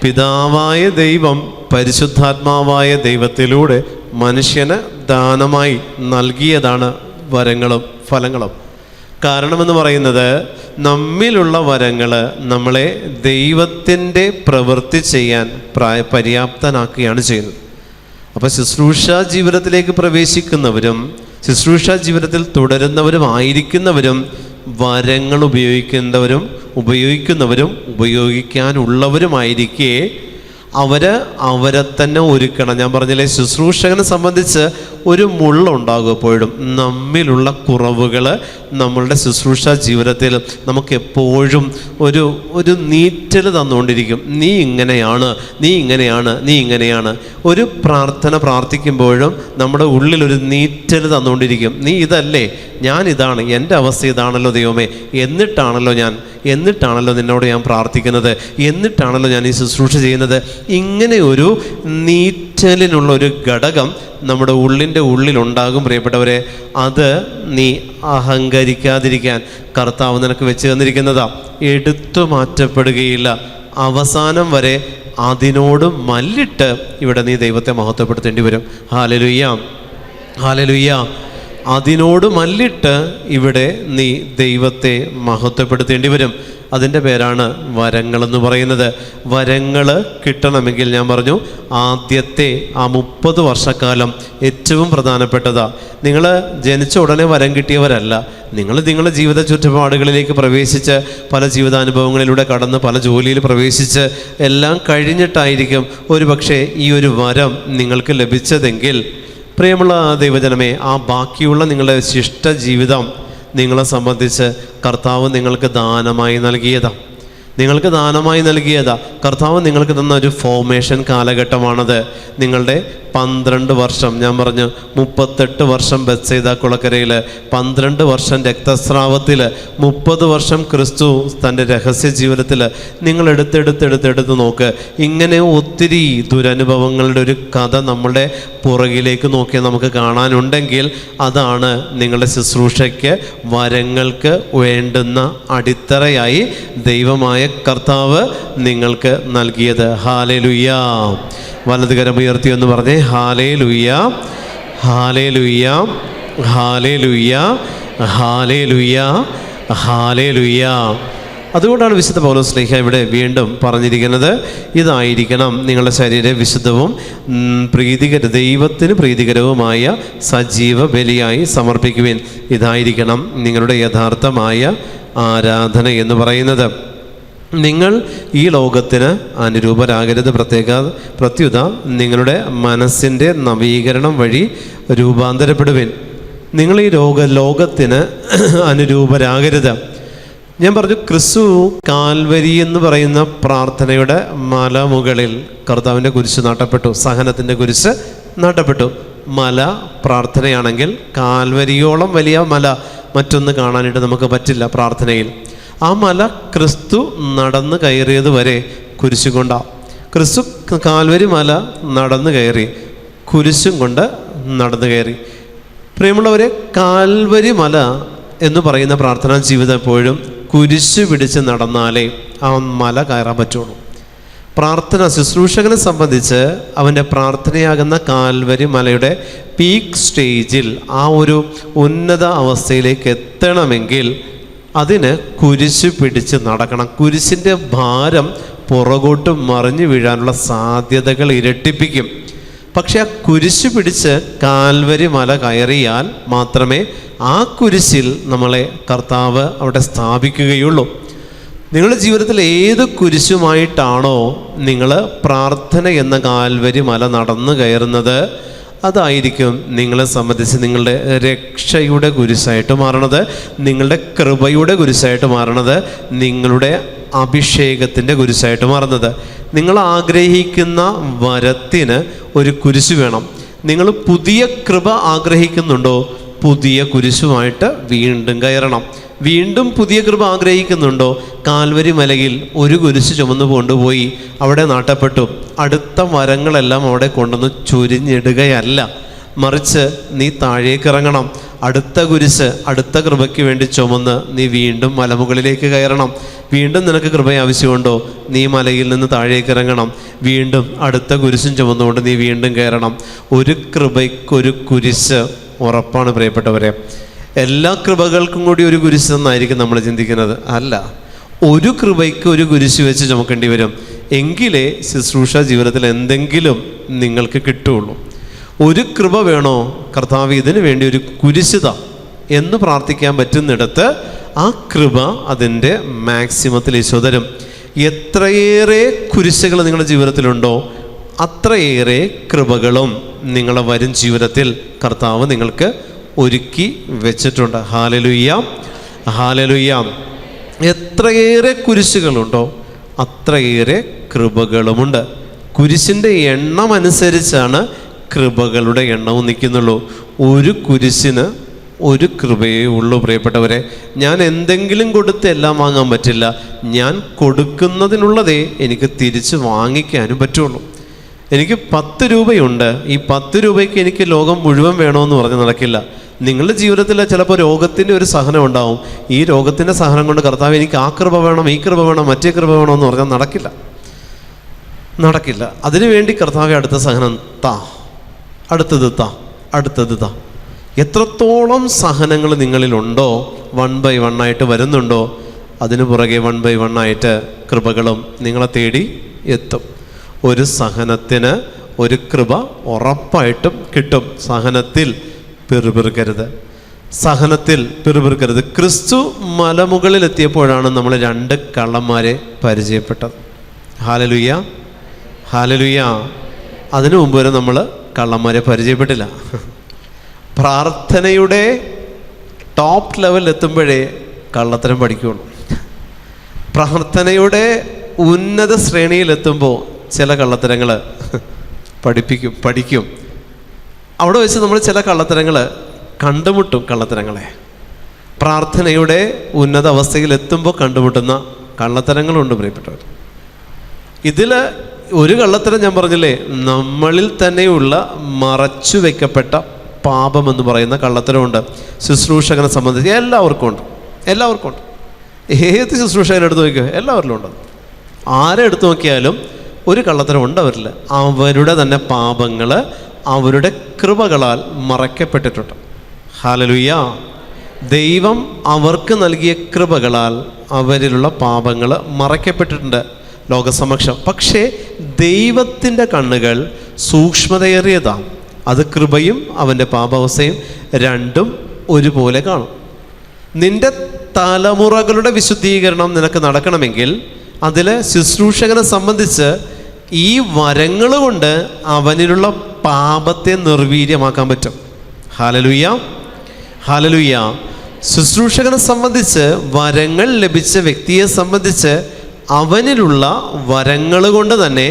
പിതാവായ ദൈവം പരിശുദ്ധാത്മാവായ ദൈവത്തിലൂടെ മനുഷ്യന് ദാനമായി നൽകിയതാണ് വരങ്ങളും ഫലങ്ങളും. കാരണമെന്ന് പറയുന്നത്, നമ്മിലുള്ള വരങ്ങൾ നമ്മളെ ദൈവത്തിൻ്റെ പ്രവൃത്തി ചെയ്യാൻ പര്യാപ്തനാക്കുകയാണ് ചെയ്യുന്നത്. അപ്പോൾ ശുശ്രൂഷ ജീവിതത്തിലേക്ക് പ്രവേശിക്കുന്നവരും ശുശ്രൂഷ ജീവിതത്തിൽ തുടരുന്നവരും ആയിരിക്കുന്നവരും വരങ്ങൾ ഉപയോഗിക്കുന്നവരും ഉപയോഗിക്കാനുള്ളവരുമായിരിക്കെ അവരെ തന്നെ ഒരുക്കണം. ഞാൻ പറഞ്ഞില്ലേ, ശുശ്രൂഷകനെ സംബന്ധിച്ച് ഒരു മുള്ളുണ്ടാകും എപ്പോഴും. നമ്മിലുള്ള കുറവുകൾ നമ്മളുടെ ശുശ്രൂഷ ജീവിതത്തിൽ നമുക്കെപ്പോഴും ഒരു നീറ്റൽ തന്നുകൊണ്ടിരിക്കും. നീ ഇങ്ങനെയാണ്. ഒരു പ്രാർത്ഥന പ്രാർത്ഥിക്കുമ്പോഴും നമ്മുടെ ഉള്ളിലൊരു നീറ്റൽ തന്നുകൊണ്ടിരിക്കും. നീ ഇതല്ലേ, ഞാനിതാണ്, എൻ്റെ അവസ്ഥ ഇതാണല്ലോ ദൈവമേ, എന്നിട്ടാണല്ലോ നിന്നോട് ഞാൻ പ്രാർത്ഥിക്കുന്നത്, എന്നിട്ടാണല്ലോ ഞാൻ ഈ ശുശ്രൂഷ ചെയ്യുന്നത്. ഇങ്ങനെ ഒരു നീറ്റലിനുള്ള ഒരു ഘടകം നമ്മുടെ ഉള്ളിലുണ്ടാകും പ്രിയപ്പെട്ടവരെ. അത് നീ അഹങ്കരിക്കാതിരിക്കാൻ കർത്താവ് നിനക്ക് വെച്ച് തന്നിരിക്കുന്നതാ. എടുത്തു മാറ്റപ്പെടുകയില്ല. അവസാനം വരെ അതിനോട് മല്ലിട്ട് ഇവിടെ നീ ദൈവത്തെ മഹത്വപ്പെടുത്തേണ്ടി വരും. Hallelujah, hallelujah. അതിനോട് മല്ലിട്ട് ഇവിടെ നീ ദൈവത്തെ മഹത്വപ്പെടുത്തേണ്ടി വരും. അതിൻ്റെ പേരാണ് വരങ്ങളെന്ന് പറയുന്നത്. വരങ്ങൾ കിട്ടണമെങ്കിൽ ഞാൻ പറഞ്ഞു, ആദ്യത്തെ ആ 30 വർഷക്കാലം ഏറ്റവും പ്രധാനപ്പെട്ടതാണ്. നിങ്ങൾ ജനിച്ച ഉടനെ വരം കിട്ടിയവരല്ല. നിങ്ങളുടെ ജീവിത ചുറ്റുപാടുകളിലേക്ക് പ്രവേശിച്ച് പല ജീവിതാനുഭവങ്ങളിലൂടെ കടന്ന് പല ജോലിയിൽ പ്രവേശിച്ച് എല്ലാം കഴിഞ്ഞിട്ടായിരിക്കും ഒരു പക്ഷേ ഈ ഒരു വരം നിങ്ങൾക്ക് ലഭിച്ചതെങ്കിൽ, പ്രിയമുള്ള ദൈവജനമേ, ആ ബാക്കിയുള്ള നിങ്ങളുടെ ശിഷ്ട ജീവിതം നിങ്ങളെ സംബന്ധിച്ച് കർത്താവ് നിങ്ങൾക്ക് ദാനമായി നൽകിയതാ. കർത്താവ് നിങ്ങൾക്ക് തന്ന ഒരു ഫോർമേഷൻ കാലഘട്ടമാണത്. നിങ്ങളുടെ 12 വർഷം, ഞാൻ പറഞ്ഞു 38 വർഷം ബെത്സൈദ കുളക്കരയിൽ, 12 വർഷം രക്തസ്രാവത്തിൽ, 30 വർഷം ക്രിസ്തു തൻ്റെ രഹസ്യ ജീവിതത്തിൽ. നിങ്ങൾ എടുത്തെടുത്ത് നോക്ക്. ഇങ്ങനെ ഒത്തിരി ദുരനുഭവങ്ങളുടെ ഒരു കഥ നമ്മുടെ പുറകിലേക്ക് നോക്കിയാൽ നമുക്ക് കാണാനുണ്ടെങ്കിൽ അതാണ് നിങ്ങളുടെ ശുശ്രൂഷയ്ക്ക് വരങ്ങൾക്ക് വേണ്ടുന്ന അടിത്തറയായി ദൈവമായ കർത്താവ് നിങ്ങൾക്ക് നൽകിയത്. ഹല്ലേലൂയ. വലതുകരം ഉയർത്തി എന്ന് പറഞ്ഞേ, ഹല്ലേലൂയ, ഹല്ലേലൂയ, ഹല്ലേലൂയ, ഹല്ലേലൂയ, ഹല്ലേലൂയ. അതുകൊണ്ടാണ് വിശുദ്ധ പൗലോസ് ശ്ലീഹ ഇവിടെ വീണ്ടും പറഞ്ഞിരിക്കുന്നത്, ഇതായിരിക്കണം നിങ്ങളുടെ ശരീരം വിശുദ്ധവും ദൈവത്തിന് പ്രീതികരവുമായ സജീവ ബലിയായി സമർപ്പിക്കുവിൻ. ഇതായിരിക്കണം നിങ്ങളുടെ യഥാർത്ഥമായ ആരാധന എന്ന് പറയുന്നത്. നിങ്ങൾ ഈ ലോകത്തിന് അനുരൂപരാകരുത്, പ്രത്യുത നിങ്ങളുടെ മനസ്സിൻ്റെ നവീകരണം വഴി രൂപാന്തരപ്പെടുവിൻ. നിങ്ങൾ ഈ ലോകത്തിന് അനുരൂപരാകരുത്. ഞാൻ പറഞ്ഞു, ക്രിസ്തു കാൽവരി എന്ന് പറയുന്ന പ്രാർത്ഥനയുടെ മലമുകളിൽ കർത്താവിൻ്റെ കുരിശ് നാട്ടപ്പെട്ടു, സഹനത്തിൻ്റെ കുരിശ് നാട്ടപ്പെട്ടു. മല പ്രാർത്ഥനയാണെങ്കിൽ കാൽവരിയോളം വലിയ മല മറ്റൊന്ന് കാണാനായിട്ട് നമുക്ക് പറ്റില്ല പ്രാർത്ഥനയിൽ. ആ മല ക്രിസ്തു നടന്ന് കയറിയത് വരെ കുരിശ് കൊണ്ടാണ്. ക്രിസ്തു കാൽവരി മല നടന്ന് കയറി, കുരിശും കൊണ്ട് നടന്നു കയറി. പ്രിയമുള്ളവരെ, കാൽവരി മല എന്ന് പറയുന്ന പ്രാർത്ഥനാ ജീവിതം എപ്പോഴും കുരിശ് പിടിച്ച് നടന്നാലേ ആ മല കയറാൻ പറ്റുള്ളൂ. പ്രാർത്ഥന ശുശ്രൂഷകനെ സംബന്ധിച്ച് അവൻ്റെ പ്രാർത്ഥനയാകുന്ന കാൽവരി മലയുടെ പീക്ക് സ്റ്റേജിൽ, ആ ഒരു ഉന്നത അവസ്ഥയിലേക്ക് എത്തണമെങ്കിൽ അതിന് കുരിശ് പിടിച്ച് നടക്കണം. കുരിശിൻ്റെ ഭാരം പുറകോട്ട് മറിഞ്ഞു വീഴാനുള്ള സാധ്യതകൾ ഇരട്ടിപ്പിക്കും. പക്ഷെ ആ കുരിശ് പിടിച്ച് കാൽവരി മല കയറിയാൽ മാത്രമേ ആ കുരിശിൽ നമ്മളെ കർത്താവ് അവിടെ സ്ഥാപിക്കുകയുള്ളൂ. നിങ്ങളുടെ ജീവിതത്തിൽ ഏത് കുരിശുമായിട്ടാണോ നിങ്ങൾ പ്രാർത്ഥന എന്ന കാൽവരി മല നടന്നു കയറുന്നത്, അതായിരിക്കും നിങ്ങളെ സംബന്ധിച്ച് നിങ്ങളുടെ രക്ഷയുടെ കുരിശായിട്ട് മാറണത്, നിങ്ങളുടെ കൃപയുടെ കുരിശായിട്ട് മാറണത്, നിങ്ങളുടെ അഭിഷേകത്തിൻ്റെ കുരിശായിട്ട് മാറുന്നത്. നിങ്ങൾ ആഗ്രഹിക്കുന്ന വരത്തിന് ഒരു കുരിശ് വേണം. നിങ്ങൾ പുതിയ കൃപ ആഗ്രഹിക്കുന്നുണ്ടോ, പുതിയ കുരിശുമായിട്ട് വീണ്ടും കയറണം. വീണ്ടും പുതിയ കൃപ ആഗ്രഹിക്കുന്നുണ്ടോ, കാൽവരി മലയിൽ ഒരു കുരിശ് ചുമന്നു കൊണ്ടുപോയി അവിടെ നാട്ടപ്പെട്ടു. അടുത്ത വരങ്ങളെല്ലാം അവിടെ കൊണ്ടുവന്ന് ചൊരിഞ്ഞിടുകയല്ല, മറിച്ച് നീ താഴേക്ക് ഇറങ്ങണം. അടുത്ത കുരിശ്, അടുത്ത കൃപയ്ക്ക് വേണ്ടി ചുമന്ന് നീ വീണ്ടും മലമുകളിലേക്ക് കയറണം. വീണ്ടും നിനക്ക് കൃപ ആവശ്യമുണ്ടോ, നീ മലയിൽ നിന്ന് താഴേക്ക് ഇറങ്ങണം. വീണ്ടും അടുത്ത കുരിശും ചുമന്നുകൊണ്ട് നീ വീണ്ടും കയറണം. ഒരു കൃപയ്ക്കൊരു കുരിശ് ഉറപ്പാണ് പ്രിയപ്പെട്ടവരെ. എല്ലാ കൃപകൾക്കും കൂടി ഒരു കുരിശ് എന്നായിരിക്കും നമ്മൾ ചിന്തിക്കുന്നത്. അല്ല, ഒരു കൃപയ്ക്ക് ഒരു കുരിശ് വെച്ച് ചുമക്കേണ്ടി വരും. എങ്കിലേ ശുശ്രൂഷ ജീവിതത്തിൽ എന്തെങ്കിലും നിങ്ങൾക്ക് കിട്ടുകയുള്ളൂ. ഒരു കൃപ വേണോ, കർത്താവ് ഇതിനു വേണ്ടി ഒരു കുരിശിത എന്ന് പ്രാർത്ഥിക്കാൻ പറ്റുന്നിടത്ത് ആ കൃപ അതിൻ്റെ മാക്സിമത്തിൽ ഈശോ തരും. എത്രയേറെ കുരിശുകൾ നിങ്ങളുടെ ജീവിതത്തിലുണ്ടോ, അത്രയേറെ കൃപകളും നിങ്ങളെ വരും ജീവിതത്തിൽ കർത്താവ് നിങ്ങൾക്ക് ഒരുക്കി വെച്ചിട്ടുണ്ട്. Hallelujah, hallelujah. എത്രയേറെ കുരിശുകളുണ്ടോ അത്രയേറെ കൃപകളുമുണ്ട്. കുരിശിൻ്റെ എണ്ണം അനുസരിച്ചാണ് കൃപകളുടെ എണ്ണവും നിൽക്കുന്നുള്ളൂ. ഒരു കുരിശിന് ഒരു കൃപയേ ഉള്ളൂ പ്രിയപ്പെട്ടവരെ. ഞാൻ എന്തെങ്കിലും കൊടുത്ത് എല്ലാം വാങ്ങാൻ പറ്റില്ല. ഞാൻ കൊടുക്കുന്നതിനുള്ളതേ എനിക്ക് തിരിച്ച് വാങ്ങിക്കാനും പറ്റുള്ളൂ. എനിക്ക് 10 രൂപയുണ്ട്, ഈ 10 രൂപയ്ക്ക് എനിക്ക് ലോകം മുഴുവൻ വേണമെന്ന് പറഞ്ഞ് നടക്കില്ല. നിങ്ങളുടെ ജീവിതത്തിൽ ചിലപ്പോൾ രോഗത്തിൻ്റെ ഒരു സഹനം ഉണ്ടാവും. ഈ രോഗത്തിൻ്റെ സഹനം കൊണ്ട് കർത്താവ് എനിക്ക് ആ കൃപ വേണം, ഈ കൃപ വേണം, മറ്റേ കൃപ വേണമെന്ന് പറഞ്ഞാൽ നടക്കില്ല. അതിനുവേണ്ടി കർത്താവ് അടുത്ത സഹനം താ, അടുത്തത് താ, അടുത്തത് താ. എത്രത്തോളം സഹനങ്ങൾ നിങ്ങളിലുണ്ടോ, 1 by 1 ആയിട്ട് വരുന്നുണ്ടോ, അതിനു പുറകെ 1 by 1 ആയിട്ട് കൃപകളും നിങ്ങളെ തേടി എത്തും. ഒരു സഹനത്തിന് ഒരു കൃപ ഉറപ്പായിട്ടും കിട്ടും. സഹനത്തിൽ പിറുപിറുക്കരുത്, സഹനത്തിൽ പിറുപിറുക്കരുത്. ക്രിസ്തു മലമുകളിലെത്തിയപ്പോഴാണ് നമ്മൾ 2 കള്ളന്മാരെ പരിചയപ്പെട്ടത്. Hallelujah, hallelujah. അതിനു മുമ്പ് വരെ നമ്മൾ കള്ളന്മാരെ പരിചയപ്പെട്ടില്ല. പ്രാർത്ഥനയുടെ ടോപ്പ് ലെവലിൽ എത്തുമ്പോഴേ കള്ളത്തരം പഠിക്കുകയുള്ളൂ. പ്രാർത്ഥനയുടെ ഉന്നത ശ്രേണിയിലെത്തുമ്പോൾ ചില കള്ളത്തരങ്ങൾ പഠിക്കും. അവിടെ വെച്ച് നമ്മൾ ചില കള്ളത്തരങ്ങൾ കണ്ടുമുട്ടും. കള്ളത്തരങ്ങളെ പ്രാർത്ഥനയുടെ ഉന്നത അവസ്ഥയിൽ എത്തുമ്പോൾ കണ്ടുമുട്ടുന്ന കള്ളത്തരങ്ങളുണ്ട് പ്രിയപ്പെട്ടവർ. ഇതിൽ ഒരു കള്ളത്തരം ഞാൻ പറഞ്ഞില്ലേ, നമ്മളിൽ തന്നെയുള്ള മറച്ചു വെക്കപ്പെട്ട പാപമെന്ന് പറയുന്ന കള്ളത്തരമുണ്ട്. ശുശ്രൂഷകനെ സംബന്ധിച്ച് എല്ലാവർക്കും ഉണ്ട്. ഏത് ശുശ്രൂഷകനെ എടുത്ത് നോക്കിയോ, എല്ലാവരിലും ഉണ്ട്. ആരെ എടുത്തു നോക്കിയാലും ഒരു കള്ളത്തരം ഉണ്ട് അവരിൽ. അവരുടെ തന്നെ പാപങ്ങൾ അവരുടെ കൃപകളാൽ മറയ്ക്കപ്പെട്ടിട്ടുണ്ട്. ഹല്ലേലൂയ, ദൈവം അവർക്ക് നൽകിയ കൃപകളാൽ അവരിലുള്ള പാപങ്ങൾ മറയ്ക്കപ്പെട്ടിട്ടുണ്ട് ലോകസമക്ഷം. പക്ഷേ ദൈവത്തിൻ്റെ കണ്ണുകൾ സൂക്ഷ്മതയേറിയതാണ്. അത് കൃപയും അവൻ്റെ പാപാവസ്ഥയും രണ്ടും ഒരുപോലെ കാണും. നിന്റെ തലമുറകളുടെ വിശുദ്ധീകരണം നിനക്ക് നടക്കണമെങ്കിൽ അതിൽ ശുശ്രൂഷകനെ സംബന്ധിച്ച് ഈ വരങ്ങൾ കൊണ്ട് അവനിലുള്ള പാപത്തെ നിർവീര്യമാക്കാൻ പറ്റും. ഹല്ലേലൂയ, ഹല്ലേലൂയ. ശുശ്രൂഷകനെ സംബന്ധിച്ച് വരങ്ങൾ ലഭിച്ച വ്യക്തിയെ സംബന്ധിച്ച് അവനിലുള്ള വരങ്ങൾ കൊണ്ട് തന്നെ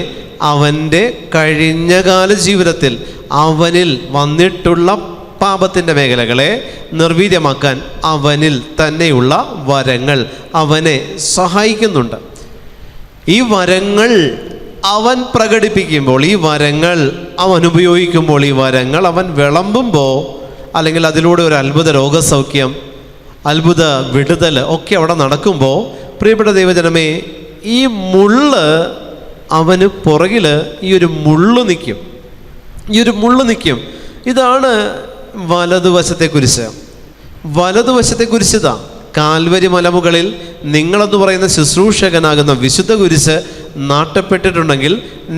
അവൻ്റെ കഴിഞ്ഞകാല ജീവിതത്തിൽ അവനിൽ വന്നിട്ടുള്ള പാപത്തിൻ്റെ മേഖലകളെ നിർവീര്യമാക്കാൻ അവനിൽ തന്നെയുള്ള വരങ്ങൾ അവനെ സഹായിക്കുന്നുണ്ട്. ഈ വരങ്ങൾ അവൻ പ്രകടിപ്പിക്കുമ്പോൾ, ഈ വരങ്ങൾ അവൻ ഉപയോഗിക്കുമ്പോൾ, ഈ വരങ്ങൾ അവൻ വിളമ്പുമ്പോൾ, അല്ലെങ്കിൽ അതിലൂടെ ഒരു അത്ഭുത രോഗസൗഖ്യം, അത്ഭുത വിടുതൽ ഒക്കെ അവിടെ നടക്കുമ്പോൾ, പ്രിയപ്പെട്ട ദൈവജനമേ, ഈ മുള്ള് അവന് പുറകിൽ ഈ ഒരു മുള്ളു നിൽക്കും. ഈ ഒരു മുള്ളു നിൽക്കും. ഇതാണ് വലതുവശത്തെ കുരിശ്. വലതുവശത്തെ കുരിശിതാ കാൽവരി മലമുകളിൽ നിങ്ങളെന്ന് പറയുന്ന ശുശ്രൂഷകനാകുന്ന വിശുദ്ധ കുരിശ് നാട്ടപ്പെട്ടിട്ടുണ്ടെങ്കിൽ